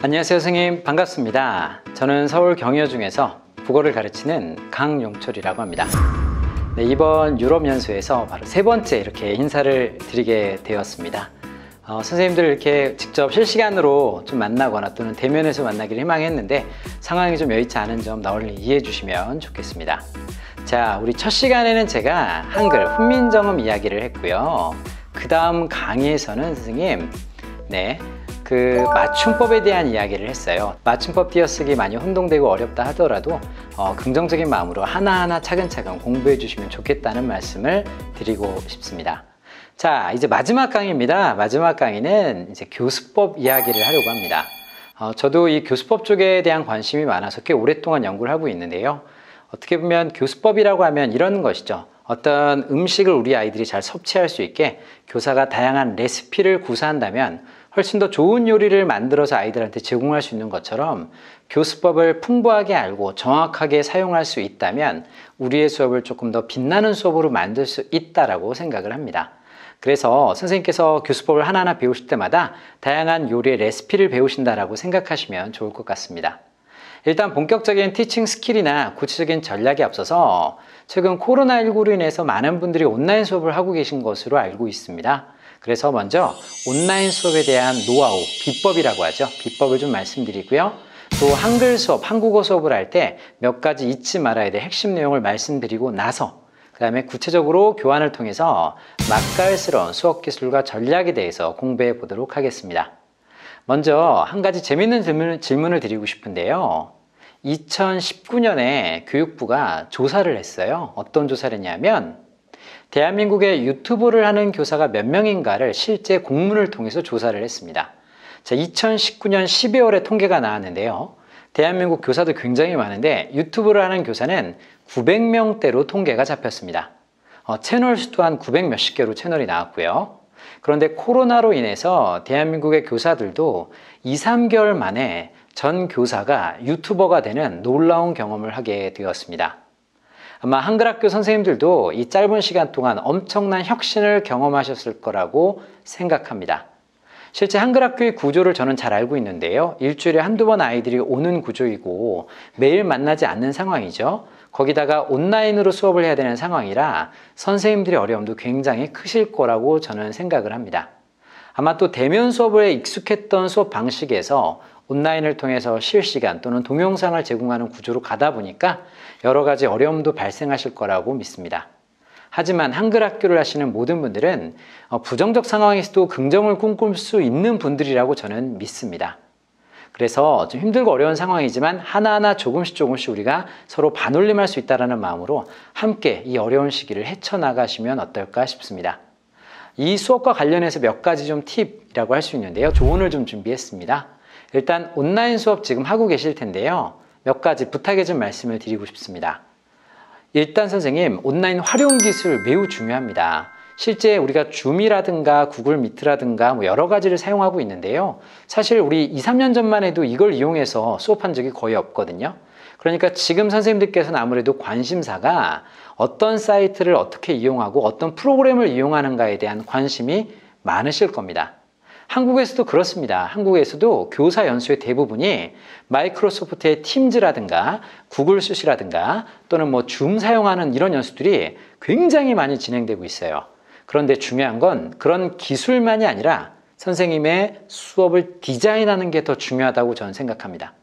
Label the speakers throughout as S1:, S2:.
S1: 안녕하세요, 선생님. 반갑습니다. 저는 서울 경여중에서 국어를 가르치는 강용철이라고 합니다. 네, 이번 유럽 연수에서 바로 세 번째 이렇게 인사를 드리게 되었습니다. 선생님들 이렇게 직접 실시간으로 좀 만나거나 또는 대면에서 만나기를 희망했는데 상황이 좀 여의치 않은 점 널리 이해해 주시면 좋겠습니다. 자, 우리 첫 시간에는 제가 한글 훈민정음 이야기를 했고요. 그 다음 강의에서는 선생님, 그 맞춤법에 대한 이야기를 했어요. 맞춤법 띄어쓰기 많이 혼동되고 어렵다 하더라도 긍정적인 마음으로 하나하나 차근차근 공부해 주시면 좋겠다는 말씀을 드리고 싶습니다. 자, 이제 마지막 강의입니다. 마지막 강의는 이제 교수법 이야기를 하려고 합니다. 저도 이 교수법 쪽에 대한 관심이 많아서 꽤 오랫동안 연구를 하고 있는데요. 어떻게 보면 교수법이라고 하면 이런 것이죠. 어떤 음식을 우리 아이들이 잘 섭취할 수 있게 교사가 다양한 레시피를 구사한다면 훨씬 더 좋은 요리를 만들어서 아이들한테 제공할 수 있는 것처럼 교수법을 풍부하게 알고 정확하게 사용할 수 있다면 우리의 수업을 조금 더 빛나는 수업으로 만들 수 있다고 생각을 합니다. 그래서 선생님께서 교수법을 하나하나 배우실 때마다 다양한 요리의 레시피를 배우신다라고 생각하시면 좋을 것 같습니다. 일단 본격적인 티칭 스킬이나 구체적인 전략에 앞서서 최근 코로나19로 인해서 많은 분들이 온라인 수업을 하고 계신 것으로 알고 있습니다. 그래서 먼저 온라인 수업에 대한 노하우, 비법이라고 하죠. 비법을 좀 말씀드리고요. 또 한글 수업, 한국어 수업을 할 때 몇 가지 잊지 말아야 될 핵심 내용을 말씀드리고 나서 그 다음에 구체적으로 교환을 통해서 맛깔스러운 수업 기술과 전략에 대해서 공부해 보도록 하겠습니다. 먼저 한 가지 재미있는 질문을 드리고 싶은데요. 2019년에 교육부가 조사를 했어요. 어떤 조사를 했냐면 대한민국에 유튜브를 하는 교사가 몇 명인가를 실제 공문을 통해서 조사를 했습니다. 자, 2019년 12월에 통계가 나왔는데요. 대한민국 교사도 굉장히 많은데 유튜브를 하는 교사는 900명대로 통계가 잡혔습니다. 채널 수 또한 900 몇십 개로 채널이 나왔고요. 그런데 코로나로 인해서 대한민국의 교사들도 2, 3개월 만에 전 교사가 유튜버가 되는 놀라운 경험을 하게 되었습니다. 아마 한글학교 선생님들도 이 짧은 시간 동안 엄청난 혁신을 경험하셨을 거라고 생각합니다. 실제 한글학교의 구조를 저는 잘 알고 있는데요. 일주일에 한두 번 아이들이 오는 구조이고 매일 만나지 않는 상황이죠. 거기다가 온라인으로 수업을 해야 되는 상황이라 선생님들의 어려움도 굉장히 크실 거라고 저는 생각을 합니다. 아마 또 대면 수업에 익숙했던 수업 방식에서 온라인을 통해서 실시간 또는 동영상을 제공하는 구조로 가다 보니까 여러 가지 어려움도 발생하실 거라고 믿습니다. 하지만 한글학교를 하시는 모든 분들은 부정적 상황에서도 긍정을 꿈꿀 수 있는 분들이라고 저는 믿습니다. 그래서 좀 힘들고 어려운 상황이지만 하나하나 조금씩 우리가 서로 반올림할 수 있다는 마음으로 함께 이 어려운 시기를 헤쳐나가시면 어떨까 싶습니다. 이 수업과 관련해서 몇 가지 좀 팁이라고 할 수 있는데요. 조언을 좀 준비했습니다. 일단 온라인 수업 지금 하고 계실 텐데요. 몇 가지 부탁의 좀 말씀을 드리고 싶습니다. 일단 선생님, 온라인 활용 기술 매우 중요합니다. 실제 우리가 줌이라든가 구글 미트라든가 여러 가지를 사용하고 있는데요. 사실 우리 2, 3년 전만 해도 이걸 이용해서 수업한 적이 거의 없거든요. 그러니까 지금 선생님들께서는 아무래도 관심사가 어떤 사이트를 어떻게 이용하고 어떤 프로그램을 이용하는가에 대한 관심이 많으실 겁니다. 한국에서도 그렇습니다. 한국에서도 교사 연수의 대부분이 마이크로소프트의 팀즈라든가 구글 슛이라든가 또는 줌 사용하는 이런 연수들이 굉장히 많이 진행되고 있어요. 그런데 중요한 건 그런 기술만이 아니라 선생님의 수업을 디자인하는 게 더 중요하다고 저는 생각합니다.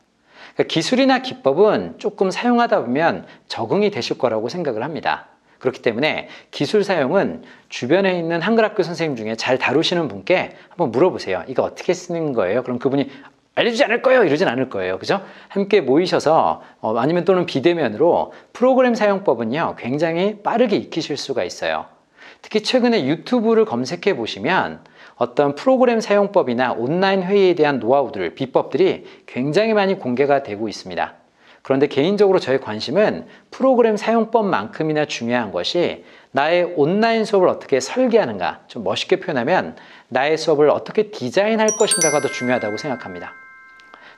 S1: 그러니까 기술이나 기법은 조금 사용하다 보면 적응이 되실 거라고 생각을 합니다. 그렇기 때문에 기술 사용은 주변에 있는 한글학교 선생님 중에 잘 다루시는 분께 한번 물어보세요. 이거 어떻게 쓰는 거예요? 그럼 그분이 알려주지 않을 거예요. 이러진 않을 거예요. 그죠? 함께 모이셔서 아니면 또는 비대면으로 프로그램 사용법은요. 굉장히 빠르게 익히실 수가 있어요. 특히 최근에 유튜브를 검색해 보시면 어떤 프로그램 사용법이나 온라인 회의에 대한 노하우들, 비법들이 굉장히 많이 공개가 되고 있습니다. 그런데 개인적으로 저의 관심은 프로그램 사용법만큼이나 중요한 것이 나의 온라인 수업을 어떻게 설계하는가, 좀 멋있게 표현하면 나의 수업을 어떻게 디자인할 것인가가 더 중요하다고 생각합니다.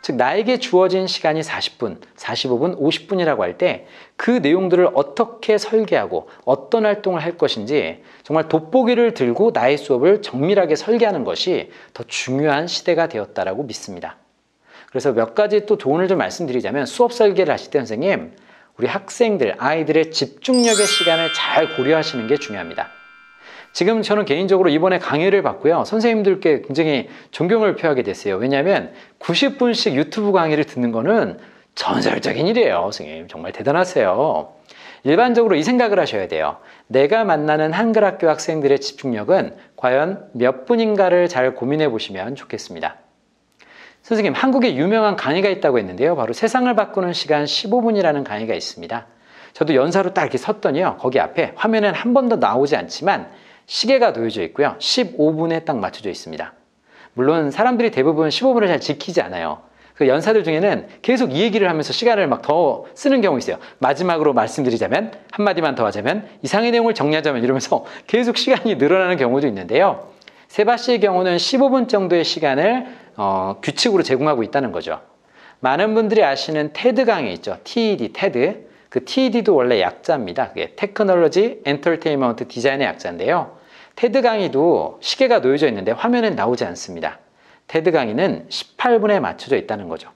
S1: 즉 나에게 주어진 시간이 40분, 45분, 50분이라고 할 때 그 내용들을 어떻게 설계하고 어떤 활동을 할 것인지 정말 돋보기를 들고 나의 수업을 정밀하게 설계하는 것이 더 중요한 시대가 되었다고 믿습니다. 그래서 몇 가지 또 조언을 좀 말씀드리자면 수업 설계를 하실 때 선생님, 우리 학생들, 아이들의 집중력의 시간을 잘 고려하시는 게 중요합니다. 지금 저는 개인적으로 이번에 강의를 받고요. 선생님들께 굉장히 존경을 표하게 됐어요. 왜냐하면 90분씩 유튜브 강의를 듣는 거는 전설적인 일이에요. 선생님 정말 대단하세요. 일반적으로 이 생각을 하셔야 돼요. 내가 만나는 한글학교 학생들의 집중력은 과연 몇 분인가를 잘 고민해 보시면 좋겠습니다. 선생님, 한국에 유명한 강의가 있다고 했는데요. 바로 세상을 바꾸는 시간 15분이라는 강의가 있습니다. 저도 연사로 딱 이렇게 섰더니요. 거기 앞에 화면엔 한 번도 나오지 않지만 시계가 놓여져 있고요. 15분에 딱 맞춰져 있습니다. 물론 사람들이 대부분 15분을 잘 지키지 않아요. 그 연사들 중에는 계속 이 얘기를 하면서 시간을 막 더 쓰는 경우 있어요. 마지막으로 말씀드리자면, 한마디만 더 하자면, 이상의 내용을 정리하자면 이러면서 계속 시간이 늘어나는 경우도 있는데요. 세바 씨의 경우는 15분 정도의 시간을 규칙으로 제공하고 있다는 거죠. 많은 분들이 아시는 테드 강의 있죠. TED, 테드. 그 TED도 원래 약자입니다. 그게 테크놀로지 엔터테인먼트 디자인의 약자인데요. 테드 강의도 시계가 놓여져 있는데 화면엔 나오지 않습니다. 테드 강의는 18분에 맞춰져 있다는 거죠.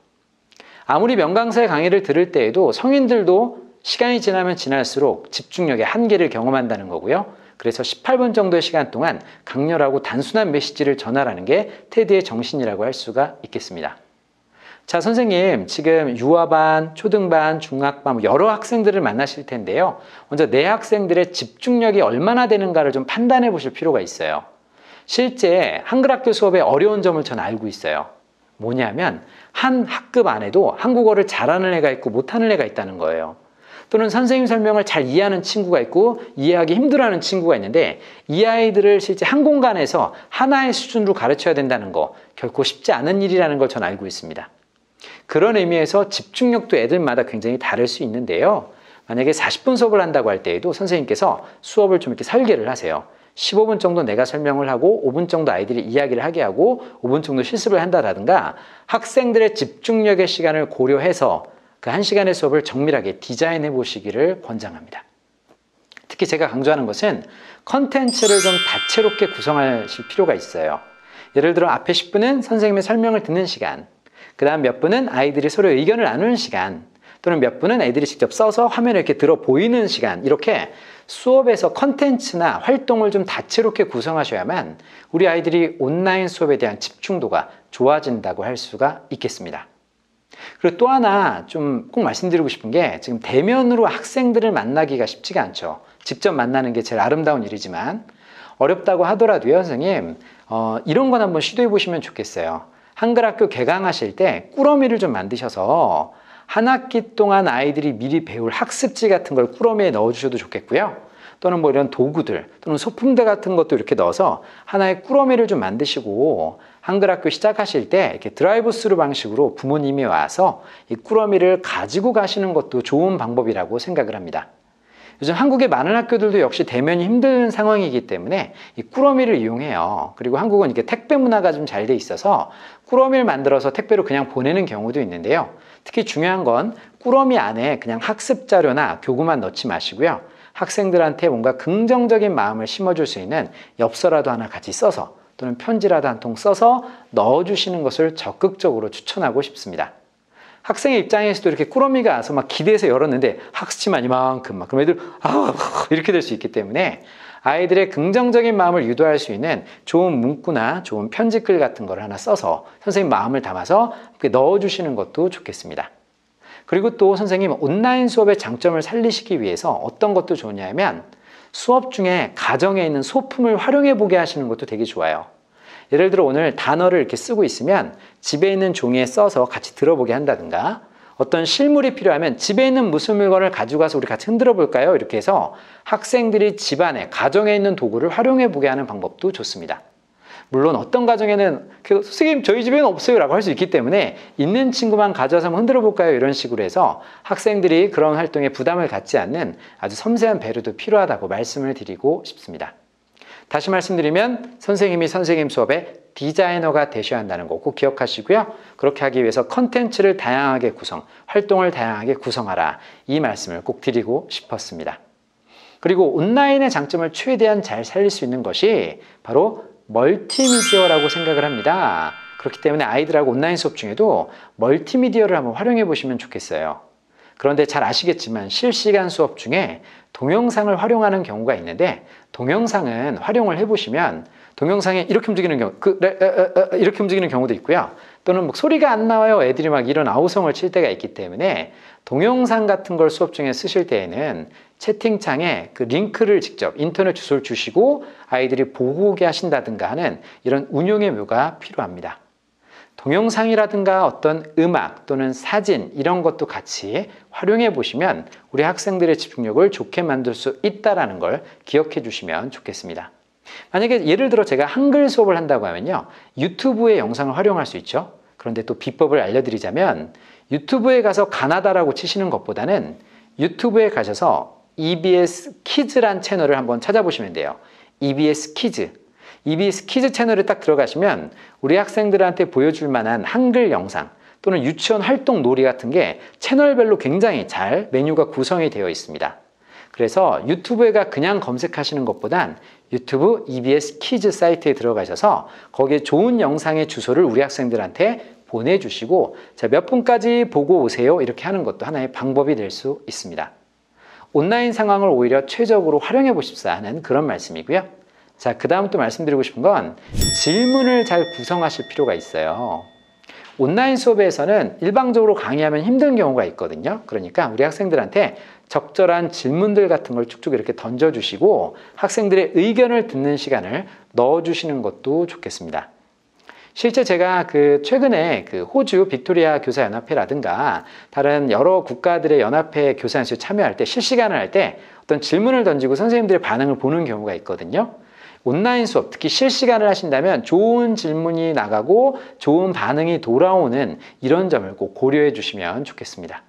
S1: 아무리 명강사의 강의를 들을 때에도 성인들도 시간이 지나면 지날수록 집중력의 한계를 경험한다는 거고요. 그래서 18분 정도의 시간 동안 강렬하고 단순한 메시지를 전하라는 게 테드의 정신이라고 할 수가 있겠습니다. 자, 선생님, 지금 유아반, 초등반, 중학반 여러 학생들을 만나실 텐데요. 먼저 내 학생들의 집중력이 얼마나 되는가를 좀 판단해 보실 필요가 있어요. 실제 한글학교 수업의 어려운 점을 전 알고 있어요. 뭐냐면 한 학급 안에도 한국어를 잘하는 애가 있고 못하는 애가 있다는 거예요. 또는 선생님 설명을 잘 이해하는 친구가 있고 이해하기 힘들어하는 친구가 있는데 이 아이들을 실제 한 공간에서 하나의 수준으로 가르쳐야 된다는 거 결코 쉽지 않은 일이라는 걸 전 알고 있습니다. 그런 의미에서 집중력도 애들마다 굉장히 다를 수 있는데요. 만약에 40분 수업을 한다고 할 때에도 선생님께서 수업을 좀 이렇게 설계를 하세요. 15분 정도 내가 설명을 하고 5분 정도 아이들이 이야기를 하게 하고 5분 정도 실습을 한다라든가 학생들의 집중력의 시간을 고려해서 그 1시간의 수업을 정밀하게 디자인해 보시기를 권장합니다. 특히 제가 강조하는 것은 컨텐츠를 좀 다채롭게 구성하실 필요가 있어요. 예를 들어 앞에 10분은 선생님의 설명을 듣는 시간, 그 다음 몇 분은 아이들이 서로 의견을 나누는 시간, 또는 몇 분은 애들이 직접 써서 화면에 이렇게 들어 보이는 시간, 이렇게 수업에서 컨텐츠나 활동을 좀 다채롭게 구성하셔야만 우리 아이들이 온라인 수업에 대한 집중도가 좋아진다고 할 수가 있겠습니다. 그리고 또 하나 좀 꼭 말씀드리고 싶은 게 지금 대면으로 학생들을 만나기가 쉽지가 않죠. 직접 만나는 게 제일 아름다운 일이지만 어렵다고 하더라도요, 선생님 이런 건 한번 시도해 보시면 좋겠어요. 한글학교 개강하실 때 꾸러미를 좀 만드셔서 한 학기 동안 아이들이 미리 배울 학습지 같은 걸 꾸러미에 넣어주셔도 좋겠고요. 또는 뭐 이런 도구들 또는 소품들 같은 것도 이렇게 넣어서 하나의 꾸러미를 좀 만드시고 한글학교 시작하실 때 이렇게 드라이브 스루 방식으로 부모님이 와서 이 꾸러미를 가지고 가시는 것도 좋은 방법이라고 생각을 합니다. 요즘 한국의 많은 학교들도 역시 대면이 힘든 상황이기 때문에 이 꾸러미를 이용해요. 그리고 한국은 이렇게 택배 문화가 좀 잘 돼 있어서 꾸러미를 만들어서 택배로 그냥 보내는 경우도 있는데요. 특히 중요한 건 꾸러미 안에 그냥 학습 자료나 교구만 넣지 마시고요. 학생들한테 뭔가 긍정적인 마음을 심어줄 수 있는 엽서라도 하나 같이 써서 또는 편지라도 한 통 써서 넣어주시는 것을 적극적으로 추천하고 싶습니다. 학생의 입장에서도 이렇게 꾸러미가 와서 막 기대해서 열었는데 학습지만 이만큼 막 그럼 애들 이렇게 될 수 있기 때문에 아이들의 긍정적인 마음을 유도할 수 있는 좋은 문구나 좋은 편지글 같은 걸 하나 써서 선생님 마음을 담아서 넣어주시는 것도 좋겠습니다. 그리고 또 선생님 온라인 수업의 장점을 살리시기 위해서 어떤 것도 좋냐면 수업 중에 가정에 있는 소품을 활용해 보게 하시는 것도 되게 좋아요. 예를 들어 오늘 단어를 이렇게 쓰고 있으면 집에 있는 종이에 써서 같이 들어보게 한다든가 어떤 실물이 필요하면 집에 있는 무슨 물건을 가지고 가서 우리 같이 흔들어 볼까요? 이렇게 해서 학생들이 집안에 가정에 있는 도구를 활용해 보게 하는 방법도 좋습니다. 물론 어떤 가정에는 선생님 저희 집에는 없어요 라고 할 수 있기 때문에 있는 친구만 가져와서 한번 흔들어 볼까요? 이런 식으로 해서 학생들이 그런 활동에 부담을 갖지 않는 아주 섬세한 배려도 필요하다고 말씀을 드리고 싶습니다. 다시 말씀드리면 선생님이 선생님 수업의 디자이너가 되셔야 한다는 거 꼭 기억하시고요. 그렇게 하기 위해서 컨텐츠를 다양하게 활동을 다양하게 구성하라. 이 말씀을 꼭 드리고 싶었습니다. 그리고 온라인의 장점을 최대한 잘 살릴 수 있는 것이 바로 멀티미디어라고 생각을 합니다. 그렇기 때문에 아이들하고 온라인 수업 중에도 멀티미디어를 한번 활용해 보시면 좋겠어요. 그런데 잘 아시겠지만 실시간 수업 중에 동영상을 활용하는 경우가 있는데, 동영상은 활용을 해보시면 동영상에 이렇게 움직이는 경우, 이렇게 움직이는 경우도 있고요. 또는 뭐 소리가 안 나와요. 애들이 막 이런 아우성을 칠 때가 있기 때문에 동영상 같은 걸 수업 중에 쓰실 때에는 채팅창에 그 링크를 직접 인터넷 주소를 주시고 아이들이 보고 오게 하신다든가 하는 이런 운용의 묘가 필요합니다. 동영상이라든가 어떤 음악 또는 사진 이런 것도 같이 활용해 보시면 우리 학생들의 집중력을 좋게 만들 수 있다는 걸 기억해 주시면 좋겠습니다. 만약에 예를 들어 제가 한글 수업을 한다고 하면요, 유튜브의 영상을 활용할 수 있죠. 그런데 또 비법을 알려드리자면, 유튜브에 가서 가나다라고 치시는 것보다는 유튜브에 가셔서 EBS 키즈란 채널을 한번 찾아보시면 돼요. EBS 키즈. EBS 키즈 채널에 딱 들어가시면 우리 학생들한테 보여줄 만한 한글 영상 또는 유치원 활동 놀이 같은 게 채널별로 굉장히 잘 메뉴가 구성이 되어 있습니다. 그래서 유튜브에가 그냥 검색하시는 것보단 유튜브 EBS 키즈 사이트에 들어가셔서 거기에 좋은 영상의 주소를 우리 학생들한테 보내주시고, 자, 몇 분까지 보고 오세요 이렇게 하는 것도 하나의 방법이 될 수 있습니다. 온라인 상황을 오히려 최적으로 활용해 보십사 하는 그런 말씀이고요. 자, 그 다음 또 말씀드리고 싶은 건 질문을 잘 구성하실 필요가 있어요. 온라인 수업에서는 일방적으로 강의하면 힘든 경우가 있거든요. 그러니까 우리 학생들한테 적절한 질문들 같은 걸 쭉쭉 이렇게 던져주시고 학생들의 의견을 듣는 시간을 넣어주시는 것도 좋겠습니다. 실제 제가 최근에 호주 빅토리아 교사연합회라든가 다른 여러 국가들의 연합회 교사연수에 참여할 때, 실시간을 할 때 어떤 질문을 던지고 선생님들의 반응을 보는 경우가 있거든요. 온라인 수업, 특히 실시간을 하신다면 좋은 질문이 나가고 좋은 반응이 돌아오는 이런 점을 꼭 고려해 주시면 좋겠습니다.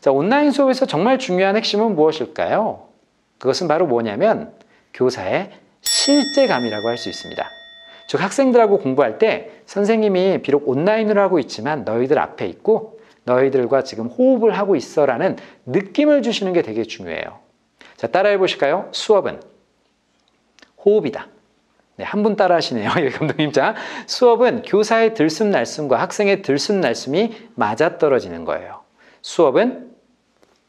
S1: 자, 온라인 수업에서 정말 중요한 핵심은 무엇일까요? 그것은 바로 뭐냐면 교사의 실제감이라고 할 수 있습니다. 즉, 학생들하고 공부할 때 선생님이 비록 온라인으로 하고 있지만 너희들 앞에 있고 너희들과 지금 호흡을 하고 있어 라는 느낌을 주시는 게 되게 중요해요. 자, 따라해 보실까요? 수업은 호흡이다. 네, 한 분 따라 하시네요. 감독님. 자, 수업은 교사의 들숨날숨과 학생의 들숨날숨이 맞아떨어지는 거예요. 수업은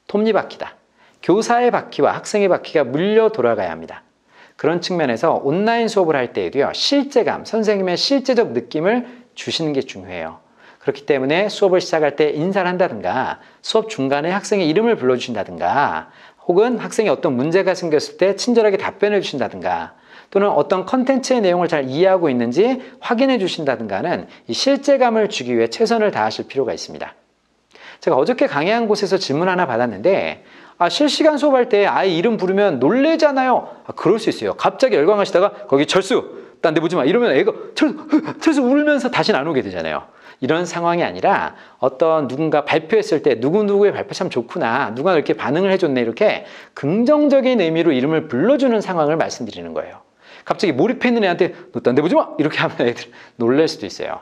S1: 톱니바퀴다. 교사의 바퀴와 학생의 바퀴가 물려 돌아가야 합니다. 그런 측면에서 온라인 수업을 할 때에도요, 실제감, 선생님의 실제적 느낌을 주시는 게 중요해요. 그렇기 때문에 수업을 시작할 때 인사를 한다든가, 수업 중간에 학생의 이름을 불러주신다든가, 혹은 학생이 어떤 문제가 생겼을 때 친절하게 답변해 주신다든가, 또는 어떤 컨텐츠의 내용을 잘 이해하고 있는지 확인해 주신다든가는 이 실제감을 주기 위해 최선을 다하실 필요가 있습니다. 제가 어저께 강의한 곳에서 질문 하나 받았는데, 실시간 수업할 때 아이 이름 부르면 놀래잖아요. 그럴 수 있어요. 갑자기 열광하시다가 거기 철수, 딴 데 보지 마 이러면 애가 철수 울면서 다시는 안 오게 되잖아요. 이런 상황이 아니라 어떤 누군가 발표했을 때 누구누구의 발표 참 좋구나, 누가 이렇게 반응을 해줬네, 이렇게 긍정적인 의미로 이름을 불러주는 상황을 말씀드리는 거예요. 갑자기 몰입해 있는 애한테 너 딴 데 보지 마 이렇게 하면 애들 놀랄 수도 있어요.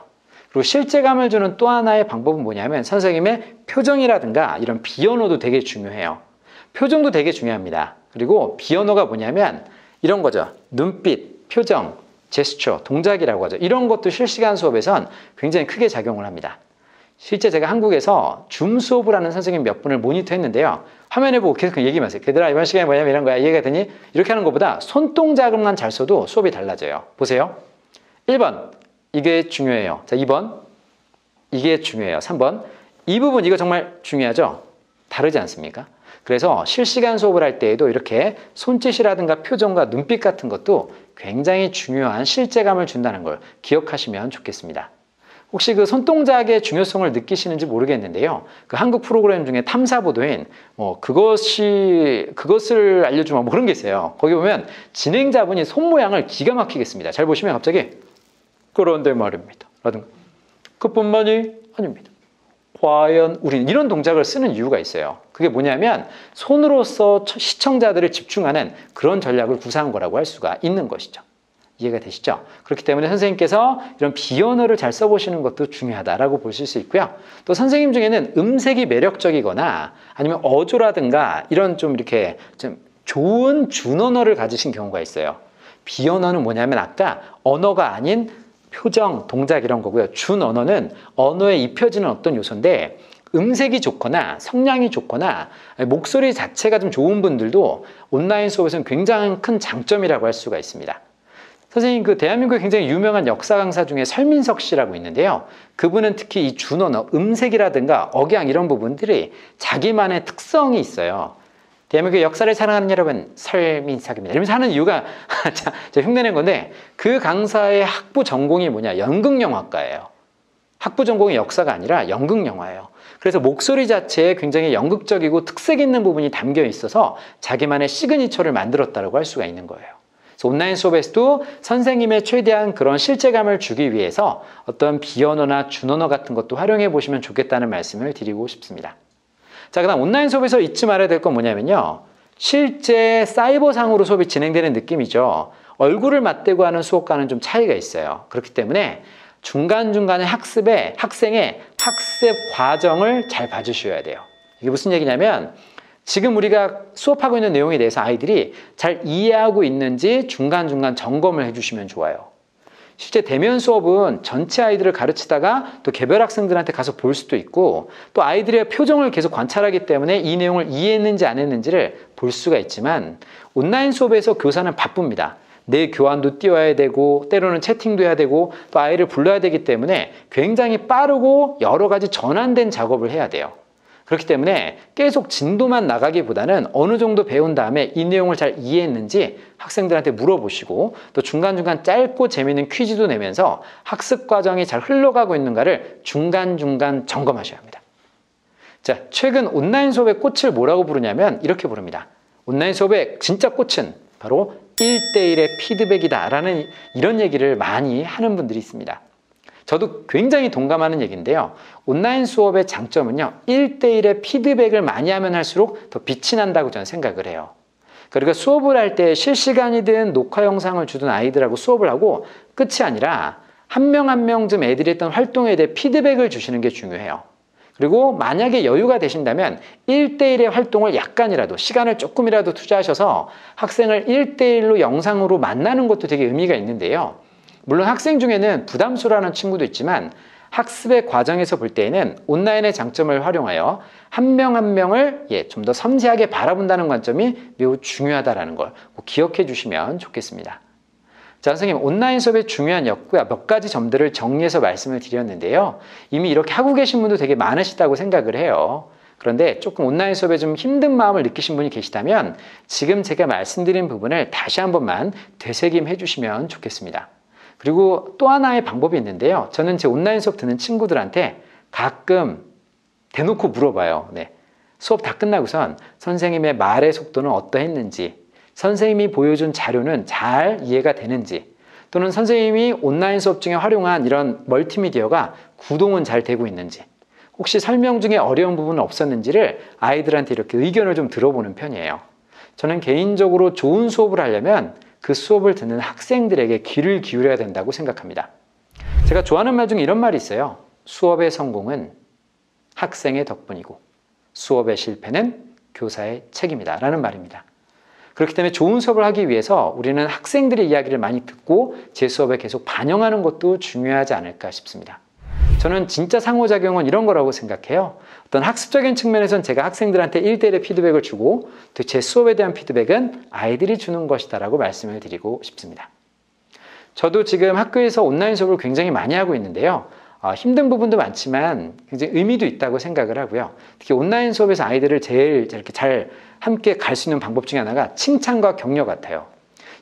S1: 그리고 실제감을 주는 또 하나의 방법은 뭐냐면 선생님의 표정이라든가 이런 비언어도 되게 중요해요. 표정도 되게 중요합니다. 그리고 비언어가 뭐냐면 이런 거죠. 눈빛, 표정, 제스처, 동작이라고 하죠. 이런 것도 실시간 수업에선 굉장히 크게 작용을 합니다. 실제 제가 한국에서 줌 수업을 하는 선생님 몇 분을 모니터했는데요. 화면에 보고 계속 얘기만 하세요. 걔들아 이번 시간에 뭐냐면 이런 거야. 이해가 되니? 이렇게 하는 것보다 손동작만 잘 써도 수업이 달라져요. 보세요. 1번 이게 중요해요. 자, 2번 이게 중요해요. 3번 이 부분 이거 정말 중요하죠? 다르지 않습니까? 그래서 실시간 수업을 할 때에도 이렇게 손짓이라든가 표정과 눈빛 같은 것도 굉장히 중요한 실제감을 준다는 걸 기억하시면 좋겠습니다. 혹시 그 손동작의 중요성을 느끼시는지 모르겠는데요. 그 한국 프로그램 중에 탐사보도인 그것을 알려주마 뭐 그런 게 있어요. 거기 보면 진행자분이 손 모양을 기가 막히게 씁니다. 잘 보시면 갑자기 그런데 말입니다. 라든가 그뿐만이 아닙니다. 과연 우리는 이런 동작을 쓰는 이유가 있어요. 그게 뭐냐면 손으로서 시청자들을 집중하는 그런 전략을 구사한 거라고 할 수가 있는 것이죠. 이해가 되시죠? 그렇기 때문에 선생님께서 이런 비언어를 잘 써보시는 것도 중요하다라고 보실 수 있고요. 또 선생님 중에는 음색이 매력적이거나 아니면 어조라든가 이런 좀 이렇게 좀 좋은 준언어를 가지신 경우가 있어요. 비언어는 뭐냐면 아까 언어가 아닌 표정, 동작 이런 거고요. 준 언어는 언어에 입혀지는 어떤 요소인데 음색이 좋거나 성량이 좋거나 목소리 자체가 좀 좋은 분들도 온라인 수업에서는 굉장히 큰 장점이라고 할 수가 있습니다. 선생님, 그 대한민국에 굉장히 유명한 역사 강사 중에 설민석 씨라고 있는데요. 그분은 특히 이 준언어, 음색이라든가 억양 이런 부분들이 자기만의 특성이 있어요. 대한민국의 역사를 사랑하는 여러분, 설민석입니다. 이러면서 하는 이유가 제가 흉내낸 건데 그 강사의 학부 전공이 뭐냐? 연극영화과예요. 학부 전공이 역사가 아니라 연극영화예요. 그래서 목소리 자체에 굉장히 연극적이고 특색 있는 부분이 담겨 있어서 자기만의 시그니처를 만들었다고 할 수가 있는 거예요. 그래서 온라인 수업에서도 선생님의 최대한 그런 실제감을 주기 위해서 어떤 비언어나 준언어 같은 것도 활용해 보시면 좋겠다는 말씀을 드리고 싶습니다. 자, 그다음 온라인 수업에서 잊지 말아야 될 건 뭐냐면요. 실제 사이버상으로 수업이 진행되는 느낌이죠. 얼굴을 맞대고 하는 수업과는 좀 차이가 있어요. 그렇기 때문에 중간중간에 학생의 학습 과정을 잘 봐주셔야 돼요. 이게 무슨 얘기냐면 지금 우리가 수업하고 있는 내용에 대해서 아이들이 잘 이해하고 있는지 중간중간 점검을 해주시면 좋아요. 실제 대면 수업은 전체 아이들을 가르치다가 또 개별 학생들한테 가서 볼 수도 있고 또 아이들의 표정을 계속 관찰하기 때문에 이 내용을 이해했는지 안 했는지를 볼 수가 있지만 온라인 수업에서 교사는 바쁩니다. 내 교환도 띄워야 되고 때로는 채팅도 해야 되고 또 아이를 불러야 되기 때문에 굉장히 빠르고 여러 가지 전환된 작업을 해야 돼요. 그렇기 때문에 계속 진도만 나가기보다는 어느 정도 배운 다음에 이 내용을 잘 이해했는지 학생들한테 물어보시고 또 중간중간 짧고 재미있는 퀴즈도 내면서 학습 과정이 잘 흘러가고 있는가를 중간중간 점검하셔야 합니다. 자, 최근 온라인 수업의 꽃을 뭐라고 부르냐면 이렇게 부릅니다. 온라인 수업의 진짜 꽃은 바로 1대1의 피드백이다 라는 이런 얘기를 많이 하는 분들이 있습니다. 저도 굉장히 동감하는 얘기인데요. 온라인 수업의 장점은요. 1대1의 피드백을 많이 하면 할수록 더 빛이 난다고 저는 생각을 해요. 그러니까 수업을 할 때 실시간이든 녹화 영상을 주든 아이들하고 수업을 하고 끝이 아니라 한 명 한 명쯤 애들이 했던 활동에 대해 피드백을 주시는 게 중요해요. 그리고 만약에 여유가 되신다면 1대1의 활동을 약간이라도 시간을 조금이라도 투자하셔서 학생을 1대1로 영상으로 만나는 것도 되게 의미가 있는데요. 물론 학생 중에는 부담스러워하는 친구도 있지만 학습의 과정에서 볼 때에는 온라인의 장점을 활용하여 한 명 한 명을 좀 더 섬세하게 바라본다는 관점이 매우 중요하다는 걸 꼭 기억해 주시면 좋겠습니다. 자, 선생님, 온라인 수업의 중요한 몇 가지 점들을 정리해서 말씀을 드렸는데요. 이미 이렇게 하고 계신 분도 되게 많으시다고 생각을 해요. 그런데 조금 온라인 수업에 좀 힘든 마음을 느끼신 분이 계시다면 지금 제가 말씀드린 부분을 다시 한 번만 되새김해 주시면 좋겠습니다. 그리고 또 하나의 방법이 있는데요. 저는 제 온라인 수업 듣는 친구들한테 가끔 대놓고 물어봐요. 수업 다 끝나고선 선생님의 말의 속도는 어떠했는지, 선생님이 보여준 자료는 잘 이해가 되는지, 또는 선생님이 온라인 수업 중에 활용한 이런 멀티미디어가 구동은 잘 되고 있는지, 혹시 설명 중에 어려운 부분은 없었는지를 아이들한테 이렇게 의견을 좀 들어보는 편이에요. 저는 개인적으로 좋은 수업을 하려면 그 수업을 듣는 학생들에게 귀를 기울여야 된다고 생각합니다. 제가 좋아하는 말 중에 이런 말이 있어요. 수업의 성공은 학생의 덕분이고 수업의 실패는 교사의 책임이다 라는 말입니다. 그렇기 때문에 좋은 수업을 하기 위해서 우리는 학생들의 이야기를 많이 듣고 제 수업에 계속 반영하는 것도 중요하지 않을까 싶습니다. 저는 진짜 상호작용은 이런 거라고 생각해요. 어떤 학습적인 측면에서는 제가 학생들한테 1대1의 피드백을 주고 또 제 수업에 대한 피드백은 아이들이 주는 것이다 라고 말씀을 드리고 싶습니다. 저도 지금 학교에서 온라인 수업을 굉장히 많이 하고 있는데요. 힘든 부분도 많지만 굉장히 의미도 있다고 생각을 하고요. 특히 온라인 수업에서 아이들을 제일 이렇게 잘 함께 갈 수 있는 방법 중에 하나가 칭찬과 격려 같아요.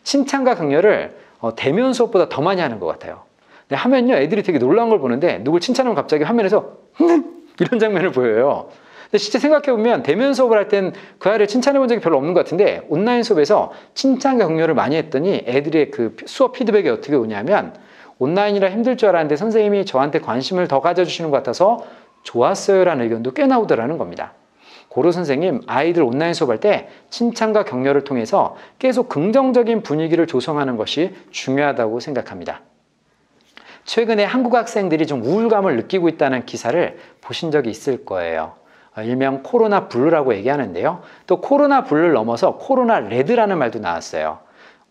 S1: 칭찬과 격려를 대면 수업보다 더 많이 하는 것 같아요. 근데 하면요, 애들이 되게 놀라운 걸 보는데 누굴 칭찬하면 갑자기 화면에서 이런 장면을 보여요. 근데 진짜 생각해보면 대면 수업을 할 땐 그 아이를 칭찬해 본 적이 별로 없는 것 같은데 온라인 수업에서 칭찬과 격려를 많이 했더니 애들의 그 수업 피드백이 어떻게 오냐면 온라인이라 힘들 줄 알았는데 선생님이 저한테 관심을 더 가져주시는 것 같아서 좋았어요 라는 의견도 꽤 나오더라는 겁니다. 고로 선생님, 아이들 온라인 수업할 때 칭찬과 격려를 통해서 계속 긍정적인 분위기를 조성하는 것이 중요하다고 생각합니다. 최근에 한국 학생들이 좀 우울감을 느끼고 있다는 기사를 보신 적이 있을 거예요. 일명 코로나 블루라고 얘기하는데요. 또 코로나 블루를 넘어서 코로나 레드라는 말도 나왔어요.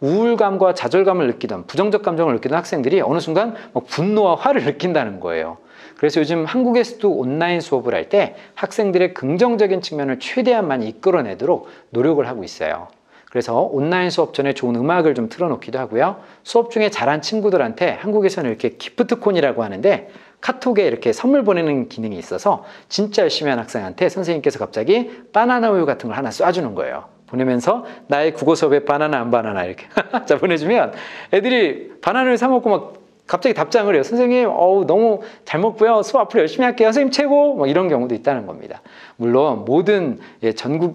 S1: 우울감과 좌절감을 느끼던 부정적 감정을 느끼던 학생들이 어느 순간 막 분노와 화를 느낀다는 거예요. 그래서 요즘 한국에서도 온라인 수업을 할 때 학생들의 긍정적인 측면을 최대한 많이 이끌어내도록 노력을 하고 있어요. 그래서 온라인 수업 전에 좋은 음악을 좀 틀어놓기도 하고요. 수업 중에 잘한 친구들한테 한국에서는 이렇게 기프트콘이라고 하는데 카톡에 이렇게 선물 보내는 기능이 있어서 진짜 열심히 한 학생한테 선생님께서 갑자기 바나나 우유 같은 걸 하나 쏴주는 거예요. 보내면서 나의 국어 수업에 바나나 안 바나나 이렇게 자 보내주면 애들이 바나나를 사 먹고 막 갑자기 답장을 해요. 선생님 너무 잘 먹고요. 수업 앞으로 열심히 할게요. 선생님 최고 뭐 이런 경우도 있다는 겁니다. 물론 모든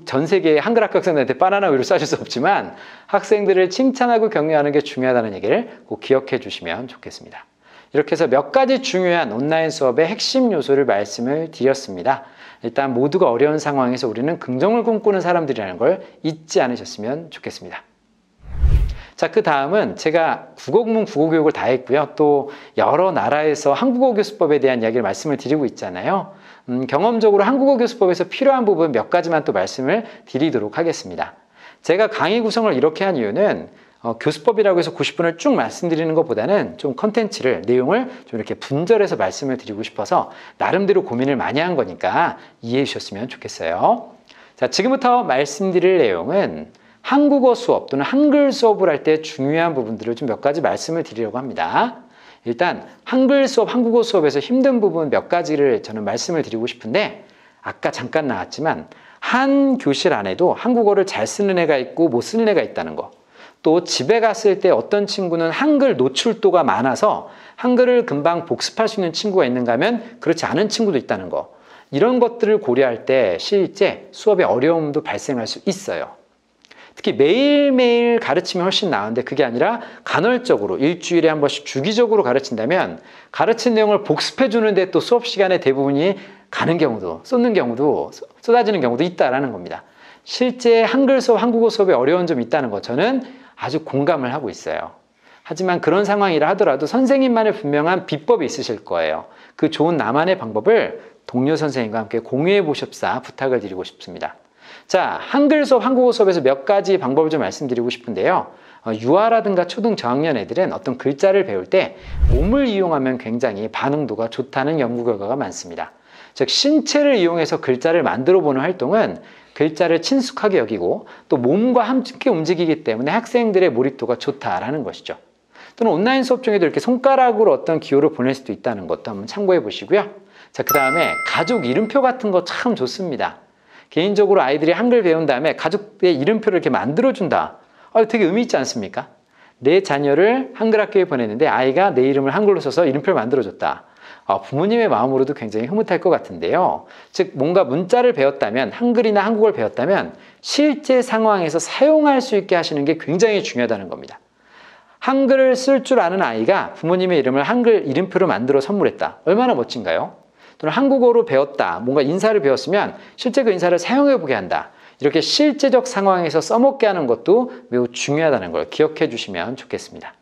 S1: 전 세계의 한글 학교 학생들한테 바나나 우유를 쏴줄 수 없지만 학생들을 칭찬하고 격려하는 게 중요하다는 얘기를 꼭 기억해 주시면 좋겠습니다. 이렇게 해서 몇 가지 중요한 온라인 수업의 핵심 요소를 말씀을 드렸습니다. 일단 모두가 어려운 상황에서 우리는 긍정을 꿈꾸는 사람들이라는 걸 잊지 않으셨으면 좋겠습니다. 자, 그 다음은 제가 국어국문 국어교육을 다 했고요. 또 여러 나라에서 한국어 교수법에 대한 이야기를 말씀을 드리고 있잖아요. 경험적으로 한국어 교수법에서 필요한 부분 몇 가지만 또 말씀을 드리도록 하겠습니다. 제가 강의 구성을 이렇게 한 이유는 교수법이라고 해서 90분을 쭉 말씀드리는 것보다는 좀 컨텐츠를, 내용을 좀 이렇게 분절해서 말씀을 드리고 싶어서 나름대로 고민을 많이 한 거니까 이해해 주셨으면 좋겠어요. 자, 지금부터 말씀드릴 내용은 한국어 수업 또는 한글 수업을 할 때 중요한 부분들을 좀 몇 가지 말씀을 드리려고 합니다. 일단 한글 수업, 한국어 수업에서 힘든 부분 몇 가지를 저는 말씀을 드리고 싶은데 아까 잠깐 나왔지만 한 교실 안에도 한국어를 잘 쓰는 애가 있고 못 쓰는 애가 있다는 거. 또 집에 갔을 때 어떤 친구는 한글 노출도가 많아서 한글을 금방 복습할 수 있는 친구가 있는가 하면 그렇지 않은 친구도 있다는 거. 이런 것들을 고려할 때 실제 수업에 어려움도 발생할 수 있어요. 특히 매일매일 가르치면 훨씬 나은데 그게 아니라 간헐적으로 일주일에 한 번씩 주기적으로 가르친다면 가르친 내용을 복습해 주는데 또 수업 시간에 대부분이 가는 경우도 쏟아지는 경우도 있다라는 겁니다. 실제 한글 수업, 한국어 수업에 어려운 점이 있다는 거 저는 아주 공감을 하고 있어요. 하지만 그런 상황이라 하더라도 선생님만의 분명한 비법이 있으실 거예요. 그 좋은 나만의 방법을 동료 선생님과 함께 공유해 보십사 부탁을 드리고 싶습니다. 자, 한글 수업, 한국어 수업에서 몇 가지 방법을 좀 말씀드리고 싶은데요. 유아라든가 초등 저학년 애들은 어떤 글자를 배울 때 몸을 이용하면 굉장히 반응도가 좋다는 연구 결과가 많습니다. 즉, 신체를 이용해서 글자를 만들어 보는 활동은 글자를 친숙하게 여기고 또 몸과 함께 움직이기 때문에 학생들의 몰입도가 좋다라는 것이죠. 또는 온라인 수업 중에도 이렇게 손가락으로 어떤 기호를 보낼 수도 있다는 것도 한번 참고해 보시고요. 자, 그 다음에 가족 이름표 같은 거 참 좋습니다. 개인적으로 아이들이 한글 배운 다음에 가족의 이름표를 이렇게 만들어준다. 되게 의미 있지 않습니까? 내 자녀를 한글 학교에 보냈는데 아이가 내 이름을 한글로 써서 이름표를 만들어줬다. 부모님의 마음으로도 굉장히 흐뭇할 것 같은데요. 즉 뭔가 문자를 배웠다면, 한글이나 한국어를 배웠다면 실제 상황에서 사용할 수 있게 하시는 게 굉장히 중요하다는 겁니다. 한글을 쓸 줄 아는 아이가 부모님의 이름을 한글 이름표로 만들어 선물했다. 얼마나 멋진가요? 또는 한국어로 배웠다, 뭔가 인사를 배웠으면 실제 그 인사를 사용해보게 한다. 이렇게 실제적 상황에서 써먹게 하는 것도 매우 중요하다는 걸 기억해 주시면 좋겠습니다.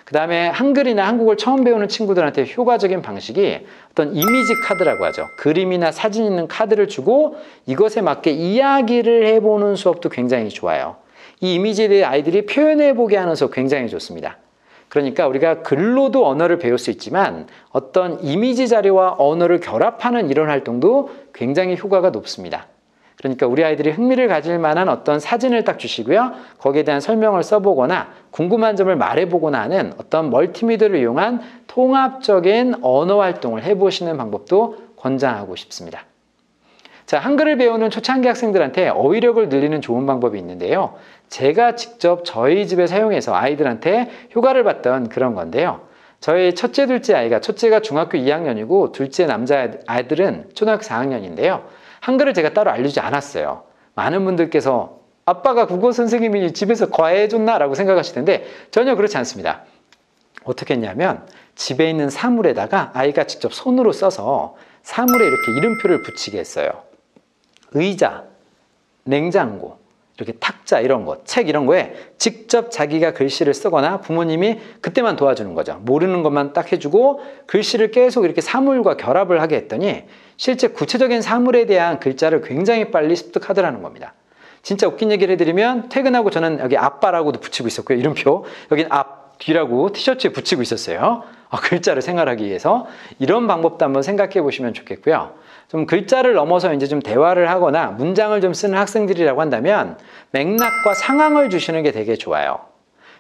S1: 그 다음에 한글이나 한국어를 처음 배우는 친구들한테 효과적인 방식이 어떤 이미지 카드라고 하죠. 그림이나 사진 있는 카드를 주고 이것에 맞게 이야기를 해보는 수업도 굉장히 좋아요. 이 이미지에 대해 아이들이 표현해보게 하는 수업 굉장히 좋습니다. 그러니까 우리가 글로도 언어를 배울 수 있지만 어떤 이미지 자료와 언어를 결합하는 이런 활동도 굉장히 효과가 높습니다. 그러니까 우리 아이들이 흥미를 가질 만한 어떤 사진을 딱 주시고요. 거기에 대한 설명을 써보거나 궁금한 점을 말해보거나 하는 어떤 멀티미디어를 이용한 통합적인 언어 활동을 해보시는 방법도 권장하고 싶습니다. 자, 한글을 배우는 초창기 학생들한테 어휘력을 늘리는 좋은 방법이 있는데요. 제가 직접 저희 집에 사용해서 아이들한테 효과를 봤던 그런 건데요. 저희 첫째, 둘째 아이가, 첫째가 중학교 2학년이고 둘째 남자 아이들은 초등학교 4학년인데요. 한글을 제가 따로 알려주지 않았어요. 많은 분들께서 아빠가 국어 선생님이 집에서 과외해줬나? 라고 생각하실 텐데 전혀 그렇지 않습니다. 어떻게 했냐면 집에 있는 사물에다가 아이가 직접 손으로 써서 사물에 이렇게 이름표를 붙이게 했어요. 의자, 냉장고, 이렇게 탁자 이런 거, 책 이런 거에 직접 자기가 글씨를 쓰거나 부모님이 그때만 도와주는 거죠. 모르는 것만 딱 해주고 글씨를 계속 이렇게 사물과 결합을 하게 했더니 실제 구체적인 사물에 대한 글자를 굉장히 빨리 습득하더라는 겁니다. 진짜 웃긴 얘기를 해드리면 퇴근하고 저는 여기 아빠라고도 붙이고 있었고요. 이름표. 여긴 뒤라고 티셔츠에 붙이고 있었어요. 글자를 생활하기 위해서. 이런 방법도 한번 생각해 보시면 좋겠고요. 좀 글자를 넘어서 이제 좀 대화를 하거나 문장을 좀 쓰는 학생들이라고 한다면 맥락과 상황을 주시는 게 되게 좋아요.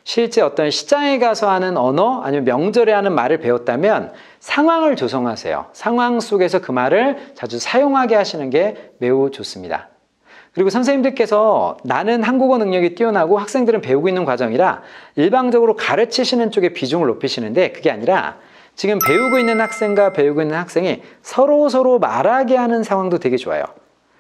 S1: 실제 어떤 시장에 가서 하는 언어 아니면 명절에 하는 말을 배웠다면 상황을 조성하세요. 상황 속에서 그 말을 자주 사용하게 하시는 게 매우 좋습니다. 그리고 선생님들께서 나는 한국어 능력이 뛰어나고 학생들은 배우고 있는 과정이라 일방적으로 가르치시는 쪽에 비중을 높이시는데 그게 아니라 지금 배우고 있는 학생과 배우고 있는 학생이 서로 말하게 하는 상황도 되게 좋아요.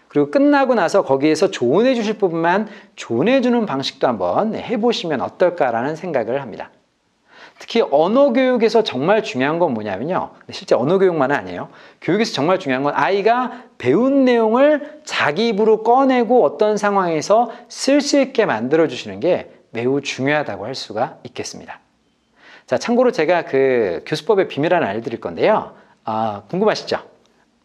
S1: 그리고 끝나고 나서 거기에서 조언해 주실 부분만 조언해 주는 방식도 한번 해보시면 어떨까라는 생각을 합니다. 특히 언어 교육에서 정말 중요한 건 뭐냐면요. 실제 언어 교육만은 아니에요. 교육에서 정말 중요한 건 아이가 배운 내용을 자기 입으로 꺼내고 어떤 상황에서 쓸 수 있게 만들어 주시는 게 매우 중요하다고 할 수가 있겠습니다. 자, 참고로 제가 그 교수법의 비밀 하나 알려드릴 건데요. 궁금하시죠?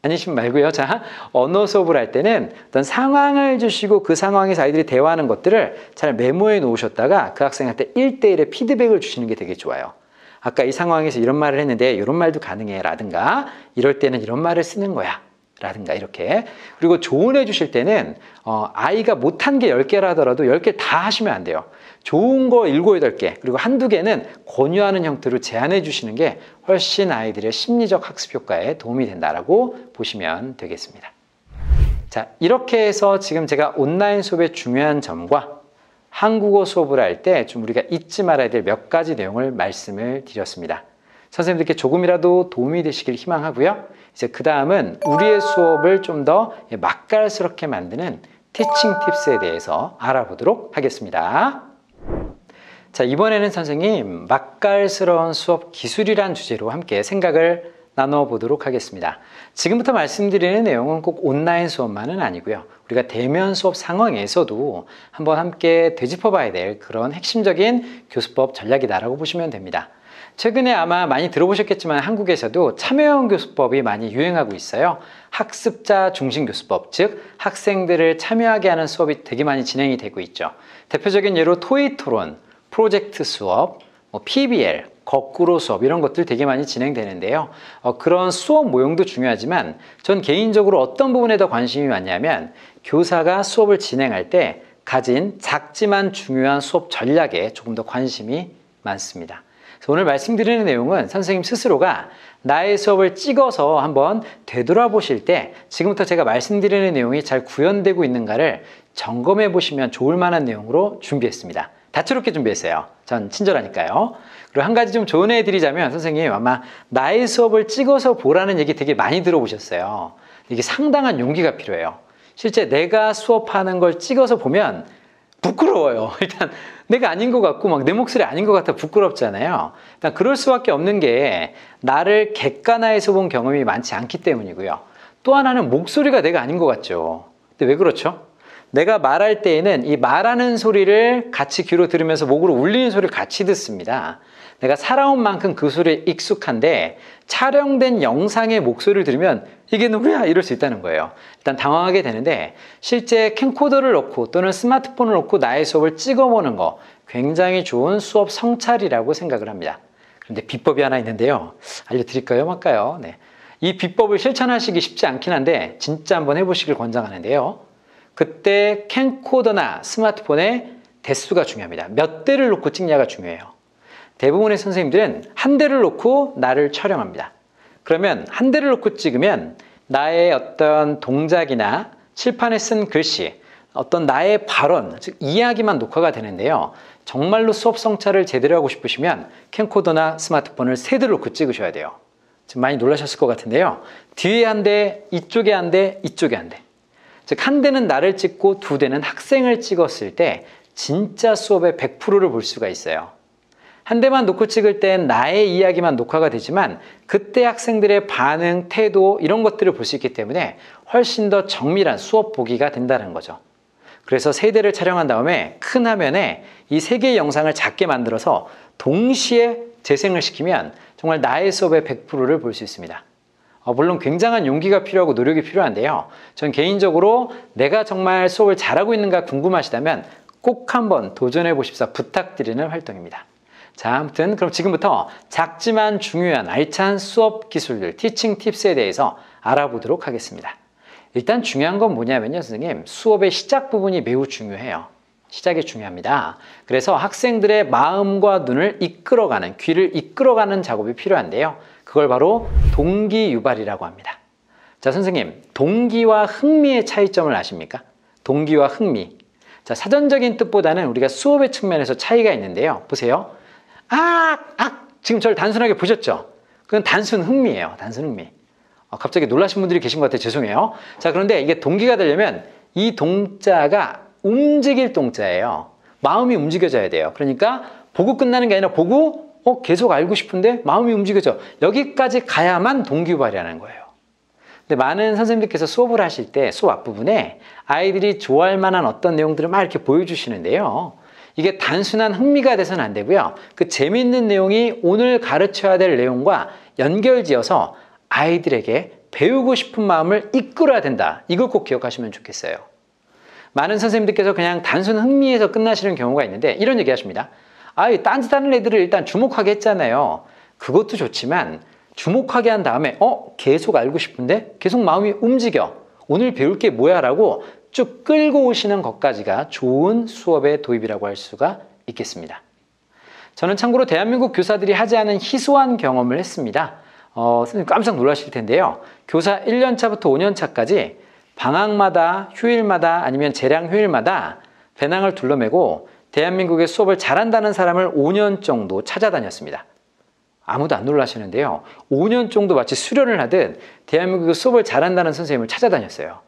S1: 아니시면 말고요. 자, 언어 수업을 할 때는 어떤 상황을 주시고 그 상황에서 아이들이 대화하는 것들을 잘 메모해 놓으셨다가 그 학생한테 1대1의 피드백을 주시는 게 되게 좋아요. 아까 이 상황에서 이런 말을 했는데 이런 말도 가능해 라든가 이럴 때는 이런 말을 쓰는 거야 라든가 이렇게. 그리고 조언해 주실 때는 아이가 못한 게 10개라 하더라도 10개 다 하시면 안 돼요. 좋은 거 7, 8개 그리고 한두 개는 권유하는 형태로 제안해 주시는 게 훨씬 아이들의 심리적 학습 효과에 도움이 된다라고 보시면 되겠습니다. 자, 이렇게 해서 지금 제가 온라인 수업의 중요한 점과 한국어 수업을 할 때 좀 우리가 잊지 말아야 될 몇 가지 내용을 말씀을 드렸습니다. 선생님들께 조금이라도 도움이 되시길 희망하고요. 이제 그 다음은 우리의 수업을 좀 더 맛깔스럽게 만드는 티칭 팁스에 대해서 알아보도록 하겠습니다. 자, 이번에는 선생님 맛깔스러운 수업 기술이란 주제로 함께 생각을 나눠보도록 하겠습니다. 지금부터 말씀드리는 내용은 꼭 온라인 수업만은 아니고요. 우리가 대면 수업 상황에서도 한번 함께 되짚어봐야 될 그런 핵심적인 교수법 전략이다라고 보시면 됩니다. 최근에 아마 많이 들어보셨겠지만 한국에서도 참여형 교수법이 많이 유행하고 있어요. 학습자 중심 교수법, 즉 학생들을 참여하게 하는 수업이 되게 많이 진행이 되고 있죠. 대표적인 예로 토익 토론, 프로젝트 수업, PBL, 거꾸로 수업 이런 것들 되게 많이 진행되는데요. 그런 수업 모형도 중요하지만 전 개인적으로 어떤 부분에 더 관심이 많냐면 교사가 수업을 진행할 때 가진 작지만 중요한 수업 전략에 조금 더 관심이 많습니다. 그래서 오늘 말씀드리는 내용은 선생님 스스로가 나의 수업을 찍어서 한번 되돌아보실 때 지금부터 제가 말씀드리는 내용이 잘 구현되고 있는가를 점검해 보시면 좋을 만한 내용으로 준비했습니다. 다채롭게 준비했어요. 전 친절하니까요. 그리고 한 가지 좀 조언해 드리자면 선생님 아마 나의 수업을 찍어서 보라는 얘기 되게 많이 들어보셨어요. 이게 상당한 용기가 필요해요. 실제 내가 수업하는 걸 찍어서 보면 부끄러워요. 일단 내가 아닌 것 같고 막 내 목소리 아닌 것 같아 부끄럽잖아요. 일단 그럴 수밖에 없는 게 나를 객관화해서 본 경험이 많지 않기 때문이고요. 또 하나는 목소리가 내가 아닌 것 같죠. 근데 왜 그렇죠? 내가 말할 때에는 이 말하는 소리를 같이 귀로 들으면서 목으로 울리는 소리를 같이 듣습니다. 내가 살아온 만큼 그 소리에 익숙한데 촬영된 영상의 목소리를 들으면 이게 누구야? 이럴 수 있다는 거예요. 일단 당황하게 되는데 실제 캠코더를 넣고 또는 스마트폰을 넣고 나의 수업을 찍어보는 거 굉장히 좋은 수업 성찰이라고 생각을 합니다. 그런데 비법이 하나 있는데요. 알려드릴까요? 말까요? 네. 이 비법을 실천하시기 쉽지 않긴 한데 진짜 한번 해보시길 권장하는데요. 그때 캠코더나 스마트폰의 대수가 중요합니다. 몇 대를 놓고 찍냐가 중요해요. 대부분의 선생님들은 한 대를 놓고 나를 촬영합니다. 그러면 한 대를 놓고 찍으면 나의 어떤 동작이나 칠판에 쓴 글씨, 어떤 나의 발언, 즉 이야기만 녹화가 되는데요. 정말로 수업 성찰을 제대로 하고 싶으시면 캠코더나 스마트폰을 세 대를 놓고 찍으셔야 돼요. 지금 많이 놀라셨을 것 같은데요. 뒤에 한 대, 이쪽에 한 대, 이쪽에 한 대. 즉 한 대는 나를 찍고 두 대는 학생을 찍었을 때 진짜 수업의 100%를 볼 수가 있어요. 한 대만 놓고 찍을 땐 나의 이야기만 녹화가 되지만 그때 학생들의 반응, 태도 이런 것들을 볼 수 있기 때문에 훨씬 더 정밀한 수업 보기가 된다는 거죠. 그래서 세 대를 촬영한 다음에 큰 화면에 이 세 개의 영상을 작게 만들어서 동시에 재생을 시키면 정말 나의 수업의 100%를 볼 수 있습니다. 물론 굉장한 용기가 필요하고 노력이 필요한데요. 전 개인적으로 내가 정말 수업을 잘하고 있는가 궁금하시다면 꼭 한번 도전해 보십사 부탁드리는 활동입니다. 자, 아무튼 그럼 지금부터 작지만 중요한 알찬 수업 기술들, 티칭 팁스에 대해서 알아보도록 하겠습니다. 일단 중요한 건 뭐냐면요, 선생님. 수업의 시작 부분이 매우 중요해요. 시작이 중요합니다. 그래서 학생들의 마음과 눈을 이끌어가는, 귀를 이끌어가는 작업이 필요한데요. 그걸 바로 동기유발이라고 합니다. 자, 선생님, 동기와 흥미의 차이점을 아십니까? 동기와 흥미. 자, 사전적인 뜻보다는 우리가 수업의 측면에서 차이가 있는데요. 보세요. 지금 저를 단순하게 보셨죠? 그건 단순 흥미예요. 단순 흥미. 갑자기 놀라신 분들이 계신 것 같아요. 죄송해요. 자, 그런데 이게 동기가 되려면 이 동자가 움직일 동자예요. 마음이 움직여져야 돼요. 그러니까 보고 끝나는 게 아니라 보고 계속 알고 싶은데 마음이 움직여져. 여기까지 가야만 동기유발이라는 거예요. 근데 많은 선생님들께서 수업을 하실 때 수업 앞부분에 아이들이 좋아할 만한 어떤 내용들을 막 이렇게 보여주시는데요. 이게 단순한 흥미가 돼서는 안 되고요. 그 재미있는 내용이 오늘 가르쳐야 될 내용과 연결지어서 아이들에게 배우고 싶은 마음을 이끌어야 된다. 이걸 꼭 기억하시면 좋겠어요. 많은 선생님들께서 그냥 단순 흥미에서 끝나시는 경우가 있는데 이런 얘기 하십니다. 딴짓하는 애들을 일단 주목하게 했잖아요. 그것도 좋지만 주목하게 한 다음에 계속 알고 싶은데 계속 마음이 움직여. 오늘 배울 게 뭐야? 라고 쭉 끌고 오시는 것까지가 좋은 수업의 도입이라고 할 수가 있겠습니다. 저는 참고로 대한민국 교사들이 하지 않은 희소한 경험을 했습니다. 선생님 깜짝 놀라실 텐데요. 교사 1년차부터 5년차까지 방학마다, 휴일마다 아니면 재량 휴일마다 배낭을 둘러매고 대한민국의 수업을 잘한다는 사람을 5년 정도 찾아다녔습니다. 아무도 안 놀라시는데요. 5년 정도 마치 수련을 하듯 대한민국의 수업을 잘한다는 선생님을 찾아다녔어요.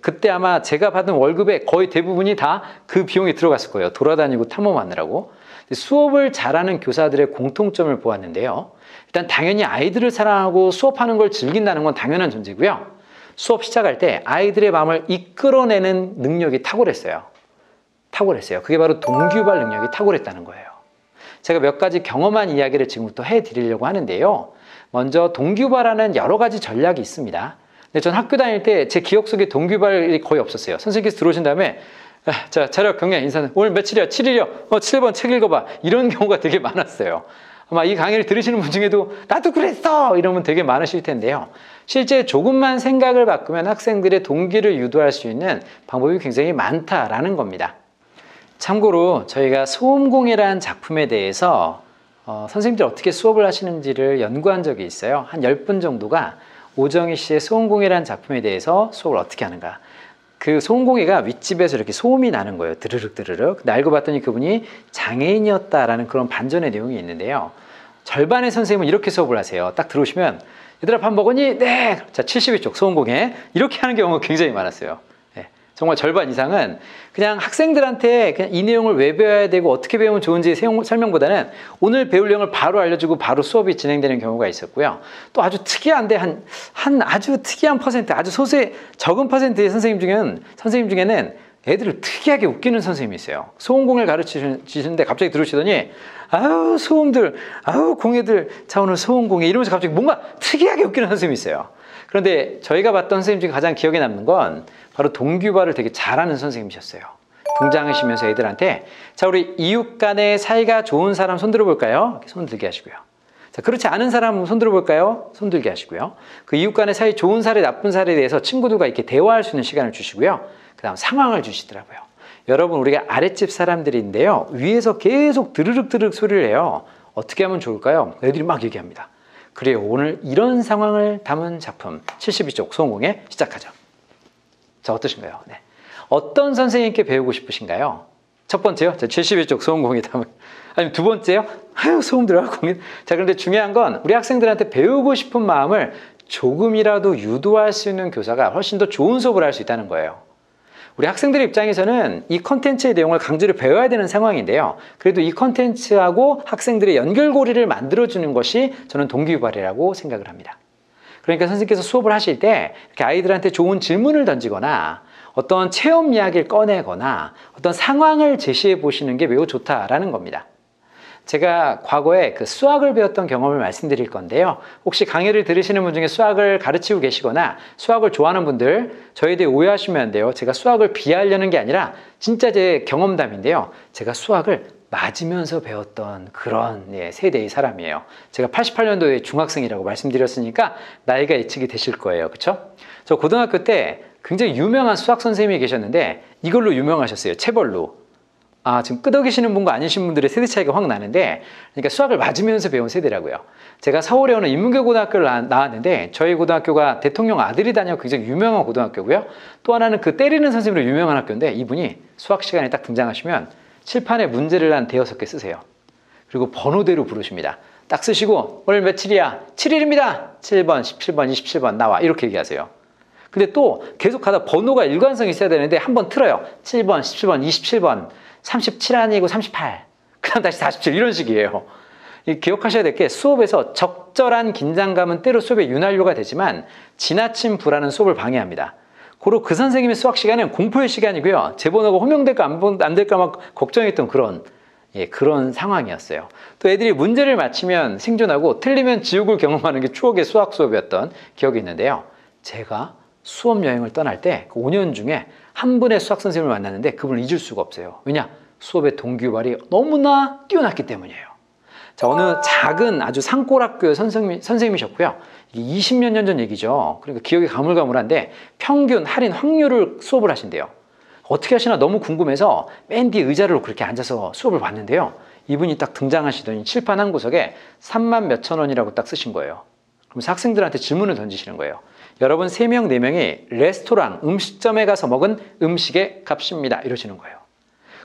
S1: 그때 아마 제가 받은 월급의 거의 대부분이 다 그 비용이 들어갔을 거예요. 돌아다니고 탐험하느라고. 수업을 잘하는 교사들의 공통점을 보았는데요. 일단 당연히 아이들을 사랑하고 수업하는 걸 즐긴다는 건 당연한 존재고요. 수업 시작할 때 아이들의 마음을 이끌어내는 능력이 탁월했어요. 그게 바로 동기유발 능력이 탁월했다는 거예요. 제가 몇 가지 경험한 이야기를 지금부터 해드리려고 하는데요. 먼저 동기유발하는 여러 가지 전략이 있습니다. 근데 전 학교 다닐 때 제 기억 속에 동기유발이 거의 없었어요. 선생님께서 들어오신 다음에 자, 자력 경례 인사는 오늘 며칠이야? 7일이요. 7번 책 읽어봐. 이런 경우가 되게 많았어요. 아마 이 강의를 들으시는 분 중에도 나도 그랬어! 이러면 되게 많으실 텐데요. 실제 조금만 생각을 바꾸면 학생들의 동기를 유도할 수 있는 방법이 굉장히 많다라는 겁니다. 참고로 저희가 소음공예라는 작품에 대해서 선생님들 어떻게 수업을 하시는지를 연구한 적이 있어요. 한 10분 정도가 오정희 씨의 소음공예라는 작품에 대해서 수업을 어떻게 하는가. 그 소음공예가 윗집에서 이렇게 소음이 나는 거예요. 드르륵 드르륵. 근데 알고 봤더니 그분이 장애인이었다라는 그런 반전의 내용이 있는데요. 절반의 선생님은 이렇게 수업을 하세요. 딱 들어오시면 얘들아 밥 먹었니? 네. 자, 72쪽 소음공예. 이렇게 하는 경우가 굉장히 많았어요. 정말 절반 이상은 그냥 학생들한테 그냥 이 내용을 왜 배워야 되고 어떻게 배우면 좋은지 설명보다는 오늘 배울 내용을 바로 알려주고 바로 수업이 진행되는 경우가 있었고요. 또 아주 특이한데 한 아주 특이한 퍼센트, 아주 소수의 적은 퍼센트의 선생님 중에는 애들을 특이하게 웃기는 선생님이 있어요. 소음공예를 가르치시는데 갑자기 들으시더니 소음들, 공예들, 자 오늘 소음공예 이러면서 갑자기 뭔가 특이하게 웃기는 선생님이 있어요. 그런데 저희가 봤던 선생님 중에 가장 기억에 남는 건 바로 동기유발을 되게 잘하는 선생님이셨어요. 등장하시면서 애들한테 자 우리 이웃 간의 사이가 좋은 사람 손 들어볼까요? 이렇게 손 들게 하시고요. 자 그렇지 않은 사람 손 들어볼까요? 손 들게 하시고요. 그 이웃 간의 사이 좋은 사례 나쁜 사례에 대해서 친구들과 이렇게 대화할 수 있는 시간을 주시고요. 그 다음 상황을 주시더라고요. 여러분 우리가 아랫집 사람들인데요. 위에서 계속 드르륵 드르륵 소리를 해요. 어떻게 하면 좋을까요? 애들이 막 얘기합니다. 그래요. 오늘 이런 상황을 담은 작품 72쪽 소음공예 시작하죠. 자 어떠신가요? 네. 어떤 선생님께 배우고 싶으신가요? 첫 번째요. 72쪽 소음공예 담은 아니면 두 번째요. 소음 들어가 공예. 자 그런데 중요한 건 우리 학생들한테 배우고 싶은 마음을 조금이라도 유도할 수 있는 교사가 훨씬 더 좋은 수업을 할 수 있다는 거예요. 우리 학생들의 입장에서는 이 컨텐츠의 내용을 강제로 배워야 되는 상황인데요. 그래도 이 컨텐츠하고 학생들의 연결고리를 만들어주는 것이 저는 동기유발이라고 생각을 합니다. 그러니까 선생님께서 수업을 하실 때 이렇게 아이들한테 좋은 질문을 던지거나 어떤 체험 이야기를 꺼내거나 어떤 상황을 제시해 보시는 게 매우 좋다라는 겁니다. 제가 과거에 그 수학을 배웠던 경험을 말씀드릴 건데요. 혹시 강의를 들으시는 분 중에 수학을 가르치고 계시거나 수학을 좋아하는 분들 저에 대해 오해하시면 안 돼요. 제가 수학을 비하하려는 게 아니라 진짜 제 경험담인데요. 제가 수학을 맞으면서 배웠던 그런 세대의 사람이에요. 제가 88년도에 중학생이라고 말씀드렸으니까 나이가 예측이 되실 거예요. 그렇죠? 저 고등학교 때 굉장히 유명한 수학 선생님이 계셨는데 이걸로 유명하셨어요. 체벌로. 지금 끄덕이시는 분과 아니신 분들의 세대 차이가 확 나는데, 그러니까 수학을 맞으면서 배운 세대라고요. 제가 서울에 오는 인문계 고등학교를 나왔는데 저희 고등학교가 대통령 아들이 다녀 굉장히 유명한 고등학교고요. 또 하나는 그 때리는 선생님으로 유명한 학교인데 이분이 수학 시간에 딱 등장하시면 칠판에 문제를 한 대여섯 개 쓰세요. 그리고 번호대로 부르십니다. 딱 쓰시고 오늘 며칠이야? 7일입니다. 7번, 17번, 27번 나와. 이렇게 얘기하세요. 근데 또 계속 가다 번호가 일관성이 있어야 되는데 한번 틀어요. 7번, 17번, 27번, 37 아니고 38. 그 다음 다시 47 이런 식이에요. 기억하셔야 될 게 수업에서 적절한 긴장감은 때로 수업의 윤활유가 되지만 지나친 불안은 수업을 방해합니다. 고로 그 선생님의 수학 시간은 공포의 시간이고요. 제 번호가 호명될까 안 될까 막 걱정했던 그런 상황이었어요. 또 애들이 문제를 맞히면 생존하고 틀리면 지옥을 경험하는 게 추억의 수학 수업이었던 기억이 있는데요. 제가 수업 여행을 떠날 때 그 5년 중에 한 분의 수학 선생님을 만났는데 그분을 잊을 수가 없어요. 왜냐? 수업의 동기유발이 너무나 뛰어났기 때문이에요. 자, 어느 작은 아주 산골학교의 선생님이셨고요. 이게 20몇 년 전 얘기죠. 그러니까 기억이 가물가물한데 평균 할인 확률을 수업을 하신대요. 어떻게 하시나 너무 궁금해서 맨 뒤에 의자로 그렇게 앉아서 수업을 봤는데요. 이분이 딱 등장하시더니 칠판 한 구석에 3만 몇천 원이라고 딱 쓰신 거예요. 그러면서 학생들한테 질문을 던지시는 거예요. 여러분 3명, 4명이 레스토랑, 음식점에 가서 먹은 음식의 값입니다. 이러시는 거예요.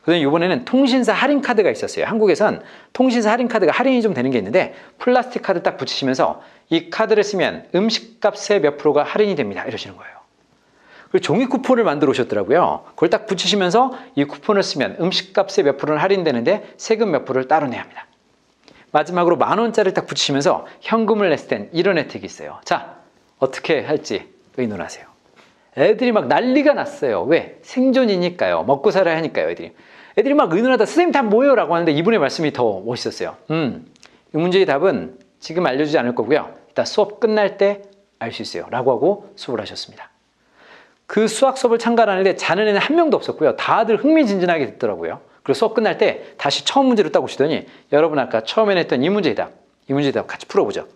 S1: 그다음에 이번에는 통신사 할인카드가 있었어요. 한국에선 통신사 할인카드가 할인이 좀 되는 게 있는데 플라스틱 카드 딱 붙이시면서 이 카드를 쓰면 음식값의 몇 프로가 할인이 됩니다. 이러시는 거예요. 그리고 종이 쿠폰을 만들어 오셨더라고요. 그걸 딱 붙이시면서 이 쿠폰을 쓰면 음식값의 몇 프로는 할인되는데 세금 몇 프로를 따로 내야 합니다. 마지막으로 10,000원짜리를 딱 붙이시면서 현금을 냈을 땐 이런 혜택이 있어요. 자, 어떻게 할지 의논하세요. 애들이 막 난리가 났어요. 왜? 생존이니까요. 먹고 살아야 하니까요. 애들이 막 의논하다 선생님 답 뭐예요? 라고 하는데 이분의 말씀이 더 멋있었어요. 이 문제의 답은 지금 알려주지 않을 거고요. 이따 수업 끝날 때 알 수 있어요. 라고 하고 수업을 하셨습니다. 그 수학 수업을 참가하는데 자는 애는 한 명도 없었고요. 다들 흥미진진하게 듣더라고요. 그리고 수업 끝날 때 다시 처음 문제를 딱 오시더니 여러분 아까 처음에 냈던 이 문제의 답 같이 풀어보죠.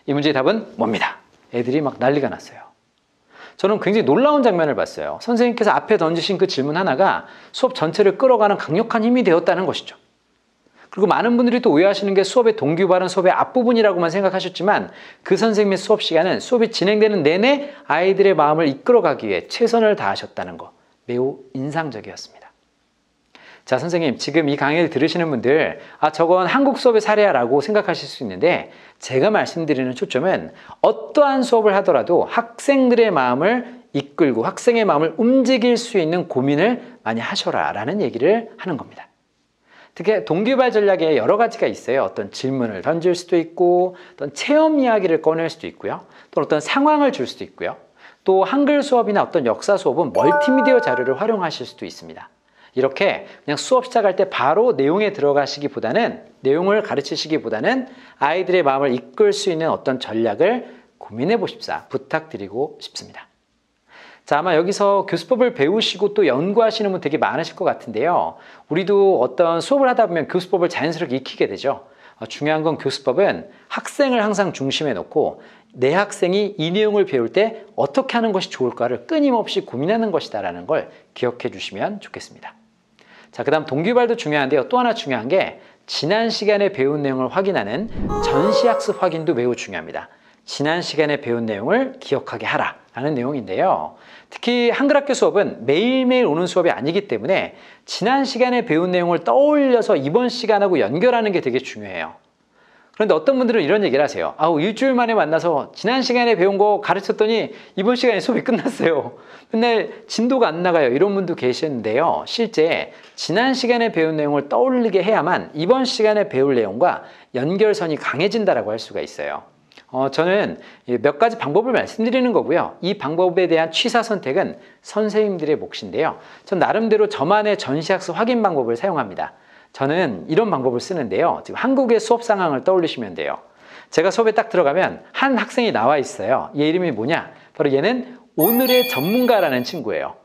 S1: 이 문제의 답은 뭡니다. 애들이 막 난리가 났어요. 저는 굉장히 놀라운 장면을 봤어요. 선생님께서 앞에 던지신 그 질문 하나가 수업 전체를 끌어가는 강력한 힘이 되었다는 것이죠. 그리고 많은 분들이 또 오해하시는 게 수업의 동기유발은 수업의 앞부분이라고만 생각하셨지만 그 선생님의 수업 시간은 수업이 진행되는 내내 아이들의 마음을 이끌어가기 위해 최선을 다하셨다는 거 매우 인상적이었습니다. 자, 선생님 지금 이 강의를 들으시는 분들 저건 한국 수업의 사례야 라고 생각하실 수 있는데 제가 말씀드리는 초점은 어떠한 수업을 하더라도 학생들의 마음을 이끌고 학생의 마음을 움직일 수 있는 고민을 많이 하셔라 라는 얘기를 하는 겁니다. 특히 동기유발 전략에 여러 가지가 있어요. 어떤 질문을 던질 수도 있고 어떤 체험 이야기를 꺼낼 수도 있고요. 또 어떤 상황을 줄 수도 있고요. 또 한글 수업이나 어떤 역사 수업은 멀티미디어 자료를 활용하실 수도 있습니다. 이렇게 그냥 수업 시작할 때 바로 내용에 들어가시기보다는 내용을 가르치시기보다는 아이들의 마음을 이끌 수 있는 어떤 전략을 고민해 보십사 부탁드리고 싶습니다. 자, 아마 여기서 교수법을 배우시고 또 연구하시는 분 되게 많으실 것 같은데요. 우리도 어떤 수업을 하다 보면 교수법을 자연스럽게 익히게 되죠. 중요한 건 교수법은 학생을 항상 중심에 놓고 내 학생이 이 내용을 배울 때 어떻게 하는 것이 좋을까를 끊임없이 고민하는 것이다라는 걸 기억해 주시면 좋겠습니다. 자, 그 다음 동기유발도 중요한데요. 또 하나 중요한 게 지난 시간에 배운 내용을 확인하는 전시학습 확인도 매우 중요합니다. 지난 시간에 배운 내용을 기억하게 하라 라는 내용인데요. 특히 한글학교 수업은 매일매일 오는 수업이 아니기 때문에 지난 시간에 배운 내용을 떠올려서 이번 시간하고 연결하는 게 되게 중요해요. 그런데 어떤 분들은 이런 얘기를 하세요. 일주일 만에 만나서 지난 시간에 배운 거 가르쳤더니 이번 시간에 수업이 끝났어요. 맨날 진도가 안 나가요. 이런 분도 계시는데요. 실제 지난 시간에 배운 내용을 떠올리게 해야만 이번 시간에 배울 내용과 연결선이 강해진다라고 할 수가 있어요. 저는 몇 가지 방법을 말씀드리는 거고요. 이 방법에 대한 취사 선택은 선생님들의 몫인데요. 전 나름대로 저만의 전시학습 확인 방법을 사용합니다. 저는 이런 방법을 쓰는데요. 지금 한국의 수업 상황을 떠올리시면 돼요. 제가 수업에 딱 들어가면 한 학생이 나와 있어요. 얘 이름이 뭐냐? 바로 얘는 오늘의 전문가라는 친구예요.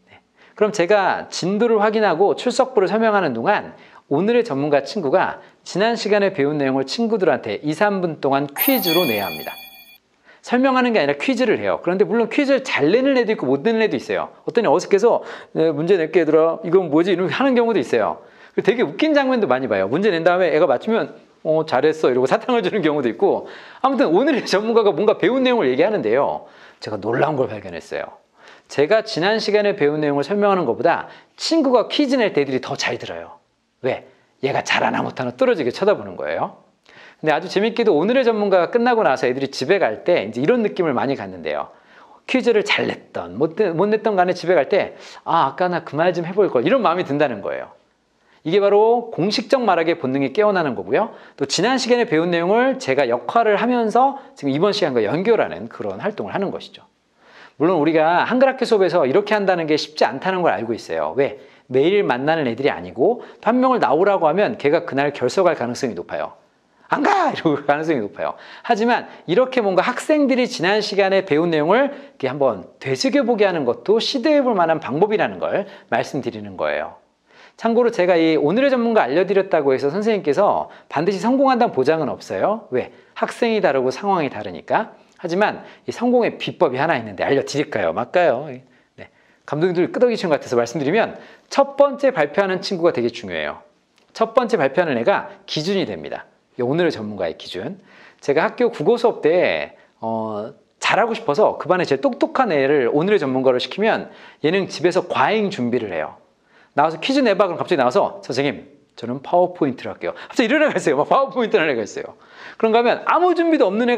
S1: 네. 그럼 제가 진도를 확인하고 출석부를 설명하는 동안 오늘의 전문가 친구가 지난 시간에 배운 내용을 친구들한테 2, 3분 동안 퀴즈로 내야 합니다. 설명하는 게 아니라 퀴즈를 해요. 그런데 물론 퀴즈를 잘 내는 애도 있고 못 내는 애도 있어요. 어떤 애 어색해서 문제 낼게 얘들아 이건 뭐지? 이렇게 하는 경우도 있어요. 되게 웃긴 장면도 많이 봐요. 문제 낸 다음에 애가 맞추면 잘했어 이러고 사탕을 주는 경우도 있고 아무튼 오늘의 전문가가 뭔가 배운 내용을 얘기하는데요. 제가 놀라운 걸 발견했어요. 제가 지난 시간에 배운 내용을 설명하는 것보다 친구가 퀴즈 낼 때 애들이 더 잘 들어요. 왜? 얘가 잘하나 못하나 뚫어지게 쳐다보는 거예요. 근데 아주 재밌게도 오늘의 전문가가 끝나고 나서 애들이 집에 갈 때 이제 이런 느낌을 많이 갖는데요. 퀴즈를 잘 냈던 못 냈던 간에 집에 갈 때 아까 나 그 말 좀 해볼 걸 이런 마음이 든다는 거예요. 이게 바로 공식적 말하기의 본능이 깨어나는 거고요. 또 지난 시간에 배운 내용을 제가 역할을 하면서 지금 이번 시간과 연결하는 그런 활동을 하는 것이죠. 물론 우리가 한글학교 수업에서 이렇게 한다는 게 쉽지 않다는 걸 알고 있어요. 왜? 매일 만나는 애들이 아니고 한 명을 나오라고 하면 걔가 그날 결석할 가능성이 높아요. 안 가! 이러고 가능성이 높아요. 하지만 이렇게 뭔가 학생들이 지난 시간에 배운 내용을 이렇게 한번 되새겨보게 하는 것도 시도해볼 만한 방법이라는 걸 말씀드리는 거예요. 참고로 제가 이 오늘의 전문가 알려드렸다고 해서 선생님께서 반드시 성공한다는 보장은 없어요. 왜? 학생이 다르고 상황이 다르니까. 하지만 이 성공의 비법이 하나 있는데 알려드릴까요? 말까요? 네. 감독님들 끄덕이시는 것 같아서 말씀드리면 첫 번째 발표하는 친구가 되게 중요해요. 첫 번째 발표하는 애가 기준이 됩니다. 오늘의 전문가의 기준. 제가 학교 국어 수업 때 잘하고 싶어서 그 반에 제일 똑똑한 애를 오늘의 전문가로 시키면 얘는 집에서 과잉 준비를 해요. 나와서 퀴즈 내봐 그럼 갑자기 나와서 선생님 저는 파워포인트를 할게요. 갑자기 이런 애가 있어요. 막 파워포인트를 하는 애가 있어요. 그런가 하면 아무 준비도 없는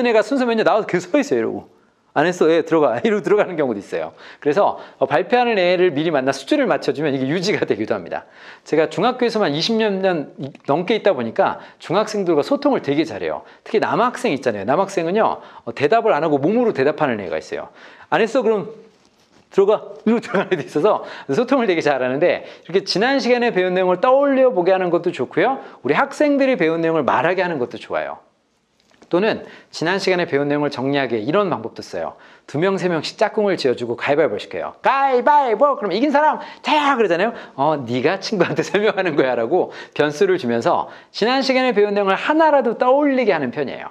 S1: 애가 순서 메뉴 나와서 계속 서 있어요. 이러고 안 했어. 애 들어가. 이러고 들어가는 경우도 있어요. 그래서 발표하는 애를 미리 만나 수준을 맞춰주면 이게 유지가 되기도 합니다. 제가 중학교에서만 20년 넘게 있다 보니까 중학생들과 소통을 되게 잘해요. 특히 남학생 있잖아요. 남학생은요 대답을 안 하고 몸으로 대답하는 애가 있어요. 안 했어? 그럼 들어가. 이러고 들어가는 애도 있어서 소통을 되게 잘하는데 이렇게 지난 시간에 배운 내용을 떠올려 보게 하는 것도 좋고요. 우리 학생들이 배운 내용을 말하게 하는 것도 좋아요. 또는 지난 시간에 배운 내용을 정리하게 이런 방법도 써요. 2명, 3명씩 짝꿍을 지어주고 가위바위보 시켜요. 가위바위보! 그럼 이긴 사람 자야! 그러잖아요. 네가 친구한테 설명하는 거야 라고 변수를 주면서 지난 시간에 배운 내용을 하나라도 떠올리게 하는 편이에요.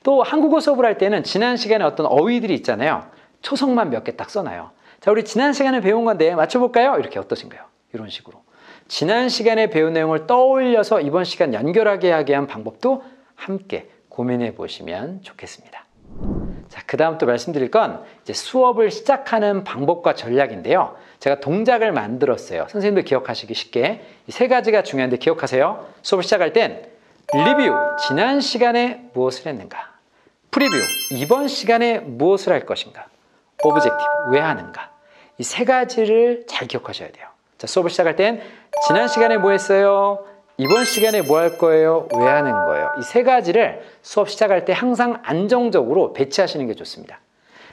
S1: 또 한국어 수업을 할 때는 지난 시간에 어떤 어휘들이 있잖아요. 초성만 몇 개 딱 써놔요. 자, 우리 지난 시간에 배운 건데 맞춰볼까요? 이렇게 어떠신가요? 이런 식으로. 지난 시간에 배운 내용을 떠올려서 이번 시간 연결하게 하게 한 방법도 함께 고민해 보시면 좋겠습니다. 자, 그 다음 또 말씀드릴 건 이제 수업을 시작하는 방법과 전략인데요. 제가 동작을 만들었어요. 선생님도 기억하시기 쉽게. 이 3가지가 중요한데 기억하세요. 수업을 시작할 땐 리뷰, 지난 시간에 무엇을 했는가. 프리뷰, 이번 시간에 무엇을 할 것인가. 오브젝티브, 왜 하는가. 이 3가지를 잘 기억하셔야 돼요. 자, 수업을 시작할 땐 지난 시간에 뭐 했어요? 이번 시간에 뭐 할 거예요? 왜 하는 거예요? 이 3가지를 수업 시작할 때 항상 안정적으로 배치하시는 게 좋습니다.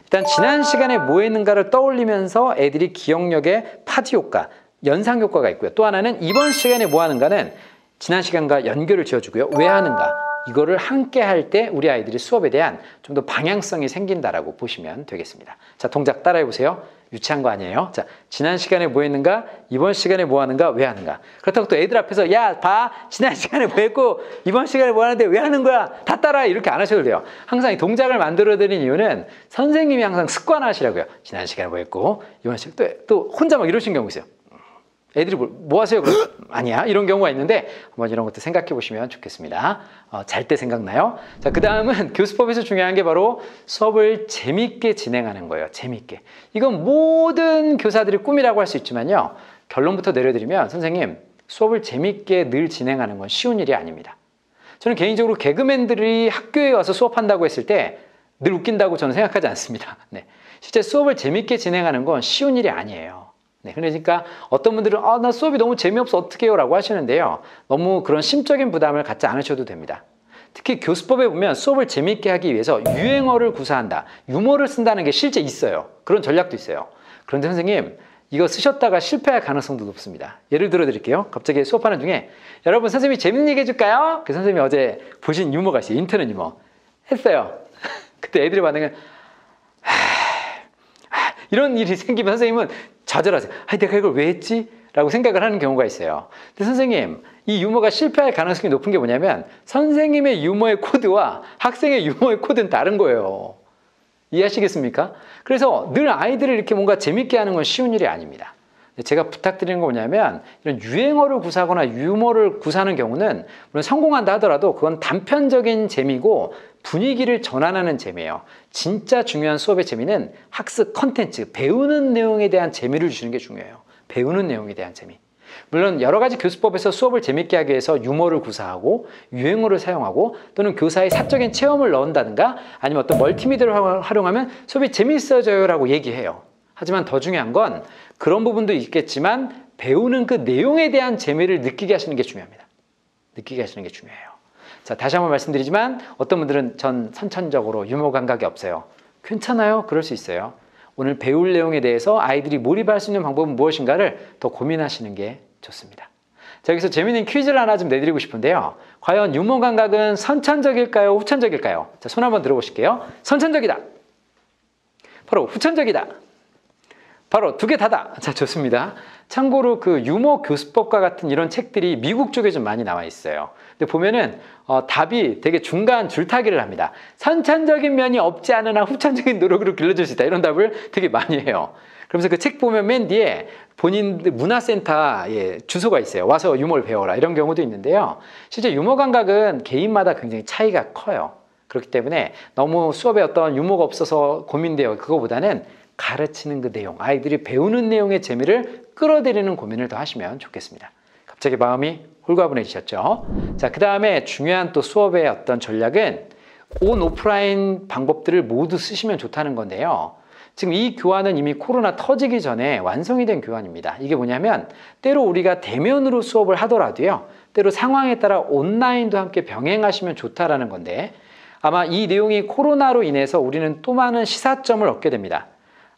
S1: 일단 지난 시간에 뭐 했는가를 떠올리면서 애들이 기억력에 파지 효과, 연상 효과가 있고요. 또 하나는 이번 시간에 뭐 하는가는 지난 시간과 연결을 지어주고요. 왜 하는가? 이거를 함께 할 때 우리 아이들이 수업에 대한 좀 더 방향성이 생긴다라고 보시면 되겠습니다. 자, 동작 따라해 보세요. 유치한 거 아니에요. 자, 지난 시간에 뭐 했는가? 이번 시간에 뭐 하는가? 왜 하는가? 그렇다고 또 애들 앞에서 야, 봐! 지난 시간에 뭐 했고 이번 시간에 뭐 하는데 왜 하는 거야? 다 따라! 이렇게 안 하셔도 돼요. 항상 이 동작을 만들어 드리는 이유는 선생님이 항상 습관화하시라고요. 지난 시간에 뭐 했고 이번 시간에 또 혼자 막 이러신 경우 있어요. 애들이 뭐 하세요? 그럼 아니야. 이런 경우가 있는데 한번 이런 것도 생각해 보시면 좋겠습니다. 잘 때 생각나요? 자, 그 다음은 교수법에서 중요한 게 바로 수업을 재밌게 진행하는 거예요. 재밌게. 이건 모든 교사들의 꿈이라고 할 수 있지만요. 결론부터 내려드리면 선생님, 수업을 재밌게 늘 진행하는 건 쉬운 일이 아닙니다. 저는 개인적으로 개그맨들이 학교에 와서 수업한다고 했을 때 늘 웃긴다고 저는 생각하지 않습니다. 네. 실제 수업을 재밌게 진행하는 건 쉬운 일이 아니에요. 네, 그러니까 어떤 분들은 나 수업이 너무 재미없어 어떻게 해요? 라고 하시는데요. 너무 그런 심적인 부담을 갖지 않으셔도 됩니다. 특히 교수법에 보면 수업을 재미있게 하기 위해서 유행어를 구사한다, 유머를 쓴다는 게 실제 있어요. 그런 전략도 있어요. 그런데 선생님, 이거 쓰셨다가 실패할 가능성도 높습니다. 예를 들어 드릴게요. 갑자기 수업하는 중에 여러분 선생님이 재밌는 얘기 해줄까요? 그 선생님이 어제 보신 유머가 있어요. 인터넷 유머. 했어요. 그때 애들의 반응은 이런 일이 생기면 선생님은 좌절하세요. 내가 이걸 왜 했지? 라고 생각을 하는 경우가 있어요. 근데 선생님, 이 유머가 실패할 가능성이 높은 게 뭐냐면 선생님의 유머의 코드와 학생의 유머의 코드는 다른 거예요. 이해하시겠습니까? 그래서 늘 아이들을 이렇게 뭔가 재밌게 하는 건 쉬운 일이 아닙니다. 제가 부탁드리는 건 뭐냐면 이런 유행어를 구사하거나 유머를 구사하는 경우는 물론 성공한다 하더라도 그건 단편적인 재미고 분위기를 전환하는 재미예요. 진짜 중요한 수업의 재미는 학습 컨텐츠, 배우는 내용에 대한 재미를 주는 게 중요해요. 배우는 내용에 대한 재미. 물론 여러 가지 교수법에서 수업을 재밌게 하기 위해서 유머를 구사하고 유행어를 사용하고 또는 교사의 사적인 체험을 넣는다든가 아니면 어떤 멀티미디어를 활용하면 수업이 재밌어져요 라고 얘기해요. 하지만 더 중요한 건 그런 부분도 있겠지만 배우는 그 내용에 대한 재미를 느끼게 하시는 게 중요합니다. 느끼게 하시는 게 중요해요. 자, 다시 한번 말씀드리지만 어떤 분들은 전 선천적으로 유머 감각이 없어요. 괜찮아요. 그럴 수 있어요. 오늘 배울 내용에 대해서 아이들이 몰입할 수 있는 방법은 무엇인가를 더 고민하시는 게 좋습니다. 자, 여기서 재미있는 퀴즈를 하나 좀 내드리고 싶은데요. 과연 유머 감각은 선천적일까요? 후천적일까요? 자, 손 한번 들어보실게요. 선천적이다. 바로 후천적이다. 바로 두 개 다다. 자, 좋습니다. 참고로 그 유머 교수법과 같은 이런 책들이 미국 쪽에 좀 많이 나와 있어요. 근데 보면은 답이 되게 중간 줄타기를 합니다. 선천적인 면이 없지 않으나 후천적인 노력으로 길러줄 수 있다. 이런 답을 되게 많이 해요. 그러면서 그 책 보면 맨 뒤에 본인들 문화센터에 주소가 있어요. 와서 유머를 배워라. 이런 경우도 있는데요. 실제 유머 감각은 개인마다 굉장히 차이가 커요. 그렇기 때문에 너무 수업에 어떤 유머가 없어서 고민돼요. 그거보다는 가르치는 그 내용, 아이들이 배우는 내용의 재미를 끌어들이는 고민을 더 하시면 좋겠습니다. 갑자기 마음이 홀가분해지셨죠? 자, 그 다음에 중요한 또 수업의 어떤 전략은 온 오프라인 방법들을 모두 쓰시면 좋다는 건데요. 지금 이 교환은 이미 코로나 터지기 전에 완성이 된 교환입니다. 이게 뭐냐면 때로 우리가 대면으로 수업을 하더라도요. 때로 상황에 따라 온라인도 함께 병행하시면 좋다라는 건데 아마 이 내용이 코로나로 인해서 우리는 또 많은 시사점을 얻게 됩니다.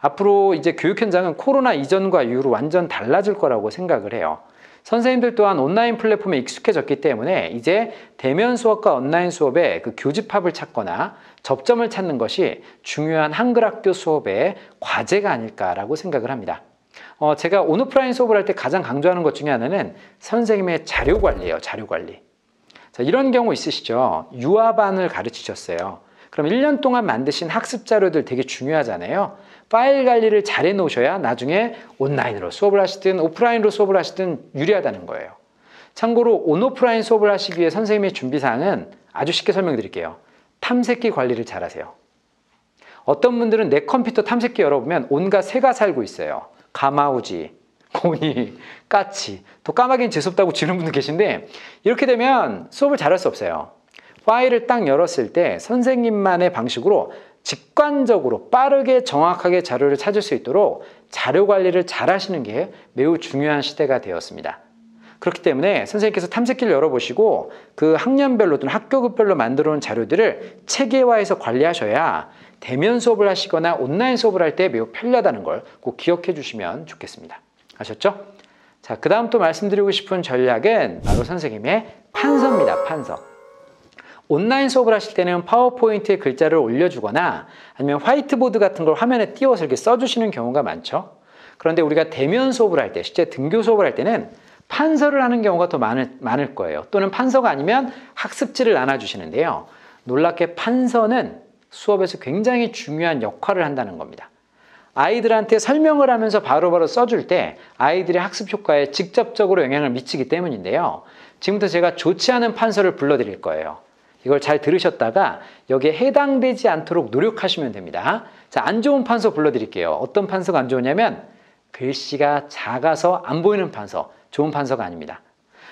S1: 앞으로 이제 교육 현장은 코로나 이전과 이후로 완전 달라질 거라고 생각을 해요. 선생님들 또한 온라인 플랫폼에 익숙해졌기 때문에 이제 대면 수업과 온라인 수업의 그 교집합을 찾거나 접점을 찾는 것이 중요한 한글학교 수업의 과제가 아닐까라고 생각을 합니다. 제가 온오프라인 수업을 할 때 가장 강조하는 것 중에 하나는 선생님의 자료 관리예요. 자료 관리. 자, 이런 경우 있으시죠? 유아반을 가르치셨어요. 그럼 1년 동안 만드신 학습 자료들 되게 중요하잖아요. 파일 관리를 잘 해놓으셔야 나중에 온라인으로 수업을 하시든 오프라인으로 수업을 하시든 유리하다는 거예요. 참고로 온오프라인 수업을 하시기 위해 선생님의 준비사항은 아주 쉽게 설명드릴게요. 탐색기 관리를 잘 하세요. 어떤 분들은 내 컴퓨터 탐색기 열어보면 온갖 새가 살고 있어요. 가마우지, 고니, 까치, 또 까마귀는 재수없다고 지는 분도 계신데 이렇게 되면 수업을 잘할 수 없어요. 파일을 딱 열었을 때 선생님만의 방식으로 직관적으로 빠르게 정확하게 자료를 찾을 수 있도록 자료 관리를 잘 하시는 게 매우 중요한 시대가 되었습니다. 그렇기 때문에 선생님께서 탐색기를 열어보시고 그 학년별로 또는 학교급별로 만들어 놓은 자료들을 체계화해서 관리하셔야 대면 수업을 하시거나 온라인 수업을 할 때 매우 편리하다는 걸 꼭 기억해 주시면 좋겠습니다. 아셨죠? 자, 그 다음 또 말씀드리고 싶은 전략은 바로 선생님의 판서입니다. 판서. 온라인 수업을 하실 때는 파워포인트에 글자를 올려주거나 아니면 화이트보드 같은 걸 화면에 띄워서 이렇게 써주시는 경우가 많죠. 그런데 우리가 대면 수업을 할 때, 실제 등교 수업을 할 때는 판서를 하는 경우가 더 많을 거예요. 또는 판서가 아니면 학습지를 나눠주시는데요. 놀랍게 판서는 수업에서 굉장히 중요한 역할을 한다는 겁니다. 아이들한테 설명을 하면서 바로바로 써줄 때 아이들의 학습 효과에 직접적으로 영향을 미치기 때문인데요. 지금부터 제가 좋지 않은 판서를 불러드릴 거예요. 이걸 잘 들으셨다가 여기에 해당되지 않도록 노력하시면 됩니다. 자, 안 좋은 판서 불러드릴게요. 어떤 판서가 안 좋으냐면 글씨가 작아서 안 보이는 판서, 좋은 판서가 아닙니다.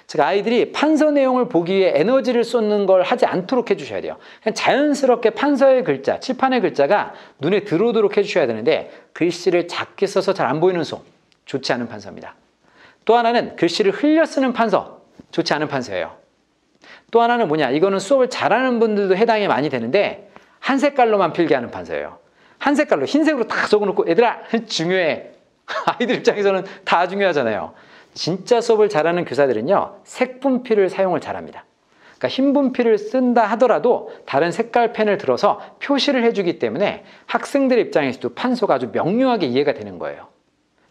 S1: 즉 아이들이 판서 내용을 보기 위해 에너지를 쏟는 걸 하지 않도록 해주셔야 돼요. 그냥 자연스럽게 판서의 글자, 칠판의 글자가 눈에 들어오도록 해주셔야 되는데 글씨를 작게 써서 잘 안 보이는 소, 좋지 않은 판서입니다. 또 하나는 글씨를 흘려 쓰는 판서, 좋지 않은 판서예요. 또 하나는 뭐냐, 이거는 수업을 잘하는 분들도 해당이 많이 되는데 한 색깔로만 필기하는 판서예요. 한 색깔로 흰색으로 딱 적어놓고 얘들아 중요해 아이들 입장에서는 다 중요하잖아요. 진짜 수업을 잘하는 교사들은요, 색분필을 사용을 잘합니다. 그러니까 흰 분필을 쓴다 하더라도 다른 색깔 펜을 들어서 표시를 해주기 때문에 학생들 입장에서도 판서가 아주 명료하게 이해가 되는 거예요.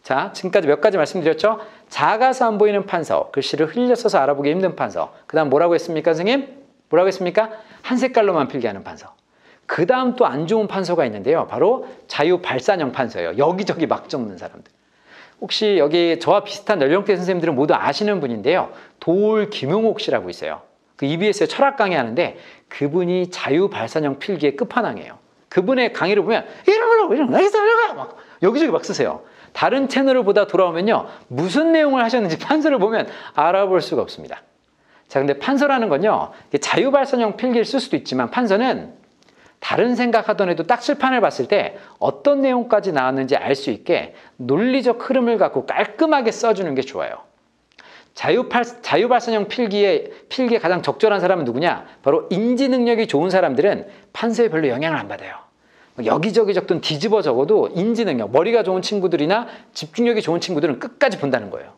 S1: 자, 지금까지 몇 가지 말씀드렸죠? 작아서 안 보이는 판서, 글씨를 흘려 써서 알아보기 힘든 판서. 그 다음 뭐라고 했습니까, 선생님? 뭐라고 했습니까? 한 색깔로만 필기하는 판서. 그 다음 또 안 좋은 판서가 있는데요. 바로 자유발산형 판서예요. 여기저기 막 적는 사람들. 혹시 여기 저와 비슷한 연령대 선생님들은 모두 아시는 분인데요. 도올 김용옥 씨라고 있어요. 그 EBS에 철학 강의하는데 그분이 자유발산형 필기의 끝판왕이에요. 그분의 강의를 보면 이런 막 여기저기 막 쓰세요. 다른 채널을 보다 돌아오면요, 무슨 내용을 하셨는지 판서를 보면 알아볼 수가 없습니다. 자, 근데 판서라는 건요, 자유발산형 필기를 쓸 수도 있지만 판서는 다른 생각하던 애도 딱 칠판을 봤을 때 어떤 내용까지 나왔는지 알 수 있게 논리적 흐름을 갖고 깔끔하게 써주는 게 좋아요. 자유발산형 필기에 가장 적절한 사람은 누구냐? 바로 인지 능력이 좋은 사람들은 판서에 별로 영향을 안 받아요. 여기저기 적든 뒤집어 적어도 인지 능력, 머리가 좋은 친구들이나 집중력이 좋은 친구들은 끝까지 본다는 거예요.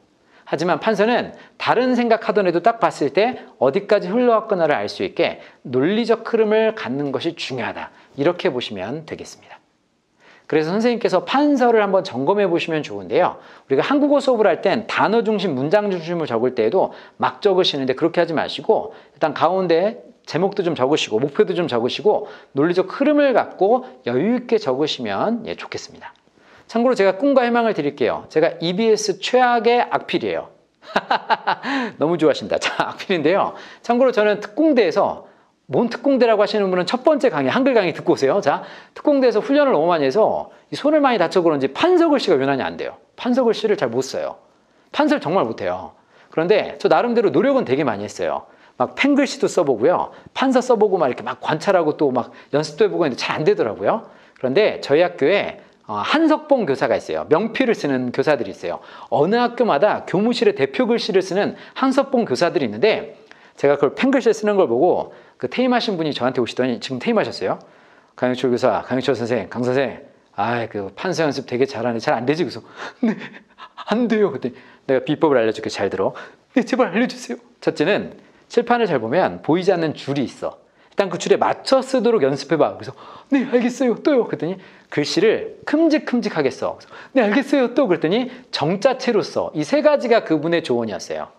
S1: 하지만 판서는 다른 생각하던 애도 딱 봤을 때 어디까지 흘러왔거나를 알 수 있게 논리적 흐름을 갖는 것이 중요하다. 이렇게 보시면 되겠습니다. 그래서 선생님께서 판서를 한번 점검해 보시면 좋은데요. 우리가 한국어 수업을 할 땐 단어 중심, 문장 중심을 적을 때에도 막 적으시는데 그렇게 하지 마시고 일단 가운데 제목도 좀 적으시고 목표도 좀 적으시고 논리적 흐름을 갖고 여유 있게 적으시면 좋겠습니다. 참고로 제가 꿈과 희망을 드릴게요. 제가 EBS 최악의 악필이에요. 너무 좋아하신다. 자, 악필인데요. 참고로 저는 특공대에서, 뭔 특공대라고 하시는 분은 첫 번째 강의, 한글 강의 듣고 오세요. 자, 특공대에서 훈련을 너무 많이 해서 이 손을 많이 다쳐 그런지 판서 글씨가 유난히 안 돼요. 판서 글씨를 잘 못 써요. 판서를 정말 못해요. 그런데 저 나름대로 노력은 되게 많이 했어요. 막 펜글씨도 써보고요. 판서 써보고 막 이렇게 막 관찰하고 또 막 연습도 해보고 했는데 잘 안 되더라고요. 그런데 저희 학교에 한석봉 교사가 있어요. 명필을 쓰는 교사들이 있어요. 어느 학교마다 교무실에 대표 글씨를 쓰는 한석봉 교사들이 있는데 제가 그걸 펜글씨를 쓰는 걸 보고 그 퇴임하신 분이 저한테 오시더니 지금 퇴임하셨어요. 강영철 교사, 강영철 선생, 강 선생, 그 판서 연습 되게 잘하는데 잘 안 되지? 그래서 네, 안 돼요. 그때 내가 비법을 알려줄게. 잘 들어. 네, 제발 알려주세요. 첫째는 칠판을 잘 보면 보이지 않는 줄이 있어. 일단 그 줄에 맞춰 쓰도록 연습해봐. 그래서 네, 알겠어요. 또요. 그랬더니 글씨를 큼직큼직하게 써. 그래서 네, 알겠어요. 또 그랬더니 정자체로 써. 이 세 가지가 그분의 조언이었어요.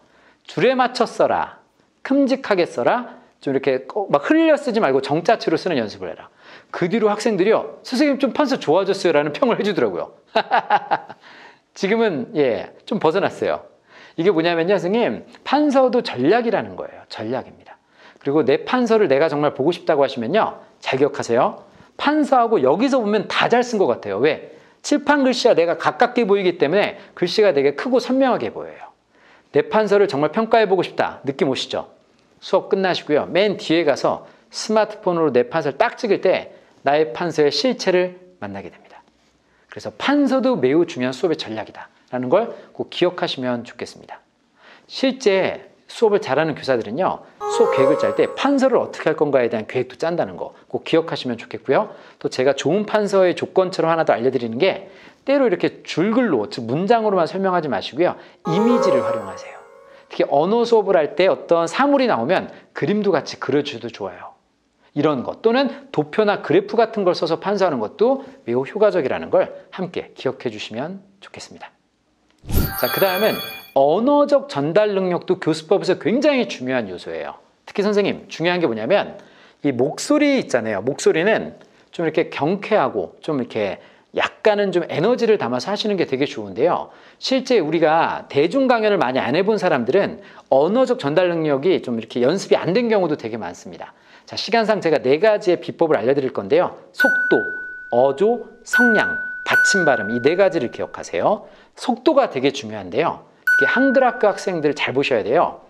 S1: 줄에 맞춰 써라. 큼직하게 써라. 좀 이렇게 막 흘려 쓰지 말고 정자체로 쓰는 연습을 해라. 그 뒤로 학생들이요, 선생님 좀 판서 좋아졌어요 라는 평을 해주더라고요. 지금은 좀 벗어났어요. 이게 뭐냐면요, 선생님, 판서도 전략이라는 거예요. 전략입니다. 그리고 내 판서를 내가 정말 보고 싶다고 하시면요, 잘 기억하세요. 판서하고 여기서 보면 다 잘 쓴 것 같아요. 왜? 칠판 글씨와 내가 가깝게 보이기 때문에 글씨가 되게 크고 선명하게 보여요. 내 판서를 정말 평가해보고 싶다. 느낌 오시죠? 수업 끝나시고요, 맨 뒤에 가서 스마트폰으로 내 판서를 딱 찍을 때 나의 판서의 실체를 만나게 됩니다. 그래서 판서도 매우 중요한 수업의 전략이다 라는 걸 꼭 기억하시면 좋겠습니다. 실제 수업을 잘하는 교사들은요, 수업 계획을 짤 때 판서를 어떻게 할 건가에 대한 계획도 짠다는 거 꼭 기억하시면 좋겠고요. 또 제가 좋은 판서의 조건처럼 하나 더 알려드리는 게, 때로 이렇게 줄글로, 즉 문장으로만 설명하지 마시고요, 이미지를 활용하세요. 특히 언어 수업을 할 때 어떤 사물이 나오면 그림도 같이 그려주셔도 좋아요. 이런 것, 또는 도표나 그래프 같은 걸 써서 판서하는 것도 매우 효과적이라는 걸 함께 기억해 주시면 좋겠습니다. 자, 그 다음은 언어적 전달 능력도 교수법에서 굉장히 중요한 요소예요. 특히 선생님, 중요한 게 뭐냐면 이 목소리 있잖아요. 목소리는 좀 이렇게 경쾌하고 좀 이렇게 약간은 좀 에너지를 담아서 하시는 게 되게 좋은데요. 실제 우리가 대중 강연을 많이 안 해본 사람들은 언어적 전달 능력이 좀 이렇게 연습이 안 된 경우도 되게 많습니다. 자, 시간상 제가 4가지의 비법을 알려드릴 건데요. 속도, 어조, 성량, 받침 발음, 이 4가지를 기억하세요. 속도가 되게 중요한데요. 특히 한글학교 학생들 잘 보셔야 돼요.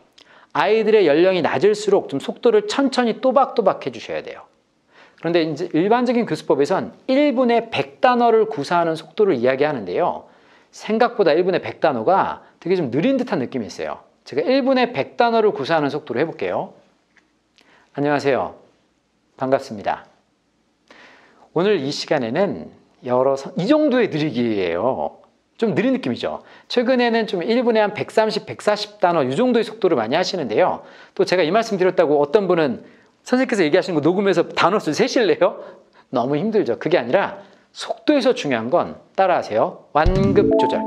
S1: 아이들의 연령이 낮을수록 좀 속도를 천천히 또박또박 해주셔야 돼요. 그런데 이제 일반적인 교수법에선 1분에 100단어를 구사하는 속도를 이야기하는데요. 생각보다 1분에 100단어가 되게 좀 느린 듯한 느낌이 있어요. 제가 1분에 100단어를 구사하는 속도로 해볼게요. 안녕하세요. 반갑습니다. 오늘 이 시간에는 이 정도의 느리기예요. 좀 느린 느낌이죠. 최근에는 좀 1분에 한 130, 140단어 이 정도의 속도를 많이 하시는데요. 또 제가 이 말씀 드렸다고 어떤 분은 선생님께서 얘기하시는 거 녹음해서 단어 수 세실래요? 너무 힘들죠. 그게 아니라 속도에서 중요한 건 따라하세요. 완급 조절.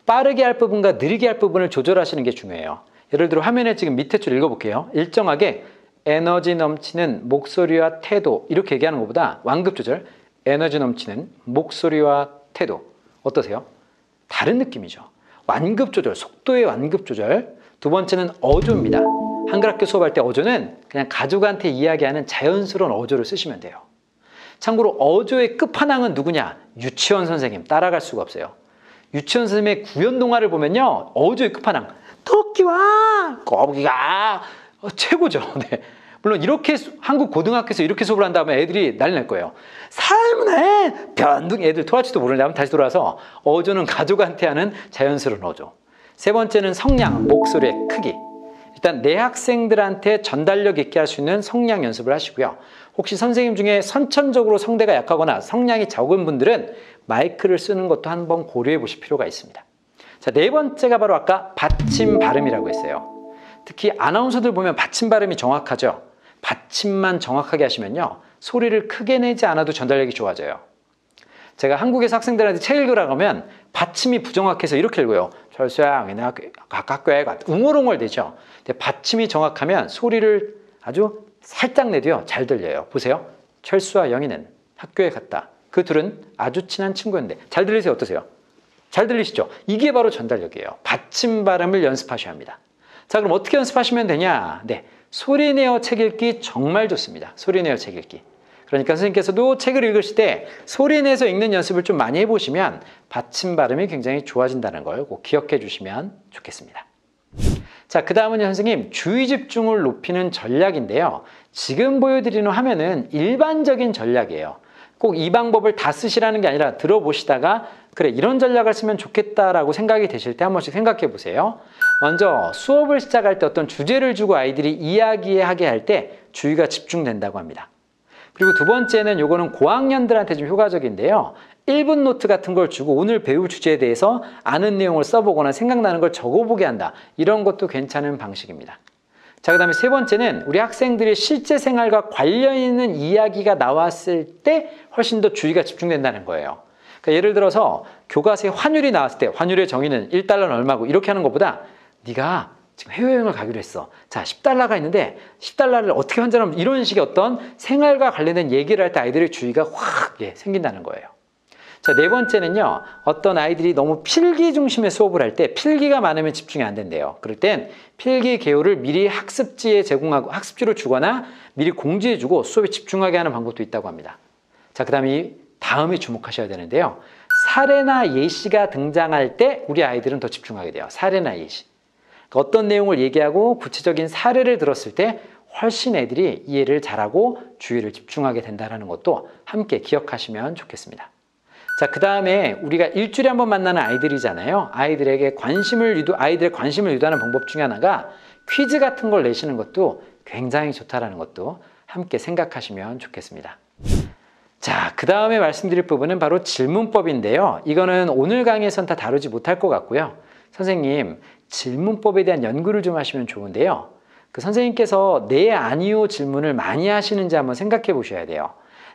S1: 빠르게 할 부분과 느리게 할 부분을 조절하시는 게 중요해요. 예를 들어 화면에 지금 밑에 줄 읽어볼게요. 일정하게 에너지 넘치는 목소리와 태도 이렇게 얘기하는 것보다 완급 조절, 에너지 넘치는 목소리와 태도 어떠세요? 다른 느낌이죠. 완급 조절, 속도의 완급 조절. 두 번째는 어조입니다. 한글 학교 수업할 때 어조는 그냥 가족한테 이야기하는 자연스러운 어조를 쓰시면 돼요. 참고로 어조의 끝판왕은 누구냐? 유치원 선생님. 따라갈 수가 없어요. 유치원 선생님의 구연 동화를 보면요. 어조의 끝판왕. 토끼와 거북이가 최고죠. 네. 물론 이렇게 한국 고등학교에서 이렇게 수업을 한 다음에 애들이 난리 날 거예요. 삶의 변둥이 애들 토할지도 모르는 다음에 다시 돌아와서 어조는 가족한테 하는 자연스러운 어조. 세 번째는 성량, 목소리의 크기. 일단 내 학생들한테 전달력 있게 할 수 있는 성량 연습을 하시고요. 혹시 선생님 중에 선천적으로 성대가 약하거나 성량이 적은 분들은 마이크를 쓰는 것도 한번 고려해 보실 필요가 있습니다. 자, 네 번째가 바로 아까 받침 발음이라고 했어요. 특히 아나운서들 보면 받침 발음이 정확하죠. 받침만 정확하게 하시면요. 소리를 크게 내지 않아도 전달력이 좋아져요. 제가 한국에서 학생들한테 책 읽으라고 하면 받침이 부정확해서 이렇게 읽어요. 철수야, 가깝게 웅얼웅얼 되죠. 근데 받침이 정확하면 소리를 아주 살짝 내도요. 잘 들려요. 보세요. 철수와 영희는 학교에 갔다. 그 둘은 아주 친한 친구였는데 잘 들리세요? 어떠세요? 잘 들리시죠? 이게 바로 전달력이에요. 받침 발음을 연습하셔야 합니다. 자, 그럼 어떻게 연습하시면 되냐? 네, 소리내어 책 읽기 정말 좋습니다. 소리내어 책 읽기. 그러니까 선생님께서도 책을 읽으실 때 소리내서 읽는 연습을 좀 많이 해보시면 받침 발음이 굉장히 좋아진다는 걸 꼭 기억해 주시면 좋겠습니다. 자, 그 다음은 선생님 주의 집중을 높이는 전략인데요. 지금 보여드리는 화면은 일반적인 전략이에요. 꼭 이 방법을 다 쓰시라는 게 아니라 들어보시다가 그래 이런 전략을 쓰면 좋겠다라고 생각이 되실 때 한 번씩 생각해 보세요. 먼저 수업을 시작할 때 어떤 주제를 주고 아이들이 이야기하게 할 때 주의가 집중된다고 합니다. 그리고 두 번째는 요거는 고학년들한테 좀 효과적인데요. 1분 노트 같은 걸 주고 오늘 배울 주제에 대해서 아는 내용을 써보거나 생각나는 걸 적어보게 한다. 이런 것도 괜찮은 방식입니다. 자, 그 다음에 세 번째는 우리 학생들의 실제 생활과 관련 있는 이야기가 나왔을 때 훨씬 더 주의가 집중된다는 거예요. 그러니까 예를 들어서 교과서에 환율이 나왔을 때 환율의 정의는 1달러는 얼마고 이렇게 하는 것보다 네가 지금 해외여행을 가기로 했어. 자, 10달러가 있는데 10달러를 어떻게 환전하면 이런 식의 어떤 생활과 관련된 얘기를 할 때 아이들의 주의가 확 생긴다는 거예요. 자, 네 번째는요. 어떤 아이들이 너무 필기 중심의 수업을 할 때 필기가 많으면 집중이 안 된대요. 그럴 땐 필기 개요를 미리 학습지에 제공하고 학습지로 주거나 미리 공지해 주고 수업에 집중하게 하는 방법도 있다고 합니다. 자, 그 다음에 주목하셔야 되는데요. 사례나 예시가 등장할 때 우리 아이들은 더 집중하게 돼요. 사례나 예시. 그러니까 어떤 내용을 얘기하고 구체적인 사례를 들었을 때 훨씬 애들이 이해를 잘하고 주의를 집중하게 된다는 것도 함께 기억하시면 좋겠습니다. 자, 그 다음에 우리가 일주일에 한 번 만나는 아이들이잖아요. 아이들의 관심을 유도하는 방법 중에 하나가 퀴즈 같은 걸 내시는 것도 굉장히 좋다는 것도 함께 생각하시면 좋겠습니다. 자, 그 다음에 말씀드릴 부분은 바로 질문법인데요. 이거는 오늘 강의에서는 다 다루지 못할 것 같고요. 선생님, 질문법에 대한 연구를 좀 하시면 좋은데요. 그 선생님께서 네 아니요 질문을 많이 하시는지 한번 생각해 보셔야 돼요.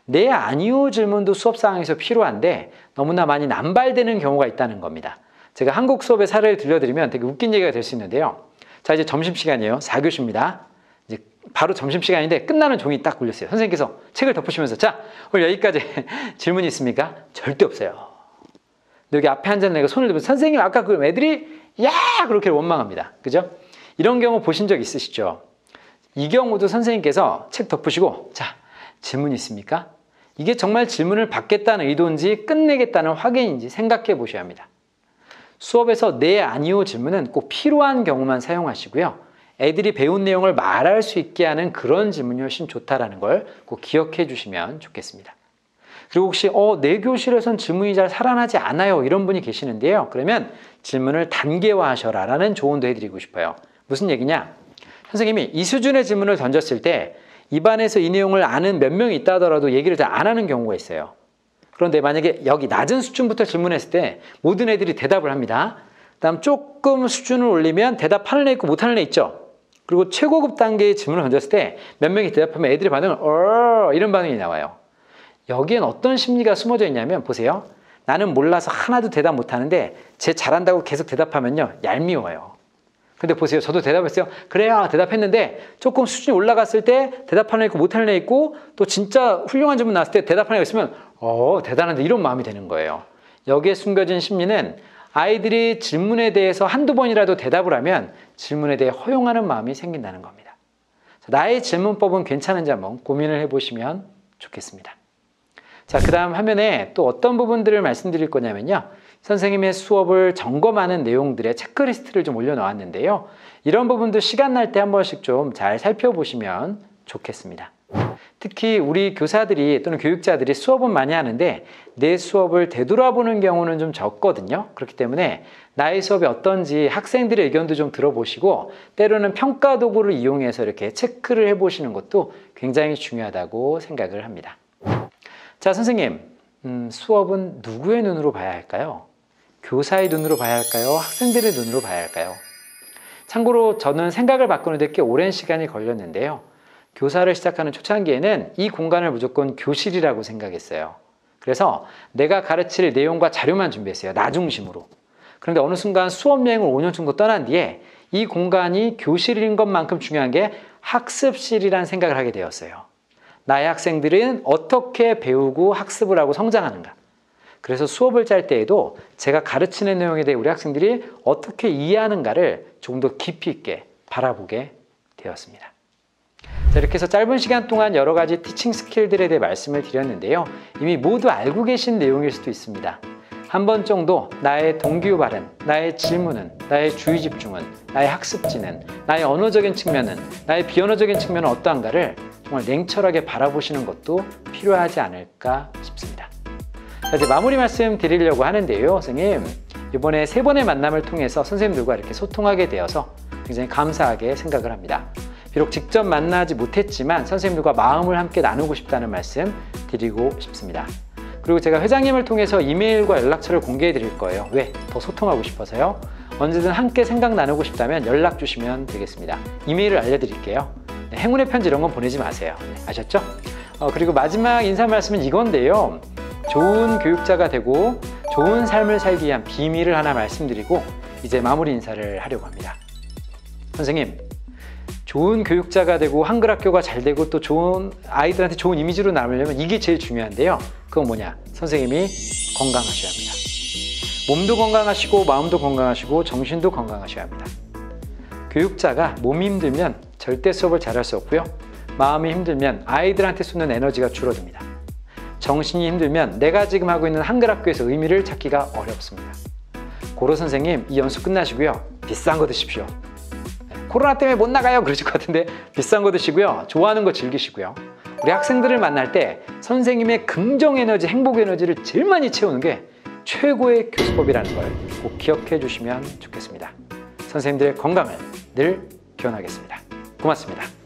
S1: 네 아니요 질문도 수업 상황에서 필요한데 너무나 많이 남발되는 경우가 있다는 겁니다. 제가 한국 수업의 사례를 들려드리면 되게 웃긴 얘기가 될 수 있는데요. 자, 이제 점심시간이에요. 4교시입니다. 이제 바로 점심시간인데 끝나는 종이 딱 굴렸어요. 선생님께서 책을 덮으시면서 자, 오늘 여기까지 질문이 있습니까? 절대 없어요. 근데 여기 앞에 앉은 애가 손을 들면 선생님 아까 그 애들이 야! 그렇게 원망합니다. 그죠? 이런 경우 보신 적 있으시죠? 이 경우도 선생님께서 책 덮으시고 자, 질문 있습니까? 이게 정말 질문을 받겠다는 의도인지 끝내겠다는 확인인지 생각해 보셔야 합니다. 수업에서 네, 아니요 질문은 꼭 필요한 경우만 사용하시고요. 애들이 배운 내용을 말할 수 있게 하는 그런 질문이 훨씬 좋다는 걸 꼭 기억해 주시면 좋겠습니다. 그리고 혹시 내 교실에선 질문이 잘 살아나지 않아요 이런 분이 계시는데요. 그러면 질문을 단계화하셔라 라는 조언도 해드리고 싶어요. 무슨 얘기냐? 선생님이 이 수준의 질문을 던졌을 때 이 반에서 이 내용을 아는 몇 명이 있다 하더라도 얘기를 잘 안 하는 경우가 있어요. 그런데 만약에 여기 낮은 수준부터 질문했을 때 모든 애들이 대답을 합니다. 다음 조금 수준을 올리면 대답하는 애 있고 못하는 애 있죠. 그리고 최고급 단계의 질문을 던졌을 때 몇 명이 대답하면 애들의 반응은 이런 반응이 나와요. 여기엔 어떤 심리가 숨어져 있냐면 보세요. 나는 몰라서 하나도 대답 못하는데 쟤 잘한다고 계속 대답하면요. 얄미워요. 근데 보세요. 저도 대답했어요. 그래야 대답했는데 조금 수준이 올라갔을 때 대답하는 애 있고 못하는 애 있고 또 진짜 훌륭한 질문 나왔을 때 대답하는 애 있으면 대단한데 이런 마음이 되는 거예요. 여기에 숨겨진 심리는 아이들이 질문에 대해서 한두 번이라도 대답을 하면 질문에 대해 허용하는 마음이 생긴다는 겁니다. 나의 질문법은 괜찮은지 한번 고민을 해보시면 좋겠습니다. 자, 그 다음 화면에 또 어떤 부분들을 말씀드릴 거냐면요. 선생님의 수업을 점검하는 내용들의 체크리스트를 좀 올려놓았는데요. 이런 부분도 시간 날 때 한 번씩 좀 잘 살펴보시면 좋겠습니다. 특히 우리 교사들이 또는 교육자들이 수업은 많이 하는데 내 수업을 되돌아보는 경우는 좀 적거든요. 그렇기 때문에 나의 수업이 어떤지 학생들의 의견도 좀 들어보시고 때로는 평가 도구를 이용해서 이렇게 체크를 해보시는 것도 굉장히 중요하다고 생각을 합니다. 자, 선생님, 수업은 누구의 눈으로 봐야 할까요? 교사의 눈으로 봐야 할까요? 학생들의 눈으로 봐야 할까요? 참고로 저는 생각을 바꾸는데 꽤 오랜 시간이 걸렸는데요. 교사를 시작하는 초창기에는 이 공간을 무조건 교실이라고 생각했어요. 그래서 내가 가르칠 내용과 자료만 준비했어요. 나 중심으로. 그런데 어느 순간 수업 여행을 5년 정도 떠난 뒤에 이 공간이 교실인 것만큼 중요한 게 학습실이라는 생각을 하게 되었어요. 나의 학생들은 어떻게 배우고 학습을 하고 성장하는가. 그래서 수업을 짤 때에도 제가 가르치는 내용에 대해 우리 학생들이 어떻게 이해하는가를 조금 더 깊이 있게 바라보게 되었습니다. 자, 이렇게 해서 짧은 시간 동안 여러 가지 티칭 스킬들에 대해 말씀을 드렸는데요. 이미 모두 알고 계신 내용일 수도 있습니다. 한 번 정도 나의 동기유 발은, 나의 질문은, 나의 주의 집중은, 나의 학습지는, 나의 언어적인 측면은, 나의 비언어적인 측면은 어떠한가를 정말 냉철하게 바라보시는 것도 필요하지 않을까 싶습니다. 자, 이제 마무리 말씀 드리려고 하는데요. 선생님, 이번에 3번의 만남을 통해서 선생님들과 이렇게 소통하게 되어서 굉장히 감사하게 생각을 합니다. 비록 직접 만나지 못했지만 선생님들과 마음을 함께 나누고 싶다는 말씀 드리고 싶습니다. 그리고 제가 회장님을 통해서 이메일과 연락처를 공개해 드릴 거예요. 왜? 더 소통하고 싶어서요. 언제든 함께 생각 나누고 싶다면 연락 주시면 되겠습니다. 이메일을 알려드릴게요. 네, 행운의 편지 이런 건 보내지 마세요. 네, 아셨죠? 그리고 마지막 인사 말씀은 이건데요. 좋은 교육자가 되고 좋은 삶을 살기 위한 비밀을 하나 말씀드리고 이제 마무리 인사를 하려고 합니다. 선생님, 좋은 교육자가 되고 한글 학교가 잘 되고 또 좋은 아이들한테 좋은 이미지로 남으려면 이게 제일 중요한데요. 그건 뭐냐? 선생님이 건강하셔야 합니다. 몸도 건강하시고 마음도 건강하시고 정신도 건강하셔야 합니다. 교육자가 몸이 힘들면 절대 수업을 잘할 수 없고요. 마음이 힘들면 아이들한테 쏟는 에너지가 줄어듭니다. 정신이 힘들면 내가 지금 하고 있는 한글 학교에서 의미를 찾기가 어렵습니다. 고로 선생님, 이 연수 끝나시고요. 비싼 거 드십시오. 코로나 때문에 못 나가요 그러실 것 같은데 비싼 거 드시고요. 좋아하는 거 즐기시고요. 우리 학생들을 만날 때 선생님의 긍정 에너지, 행복 에너지를 제일 많이 채우는 게 최고의 교수법이라는 걸 꼭 기억해 주시면 좋겠습니다. 선생님들의 건강을 늘 기원하겠습니다. 고맙습니다.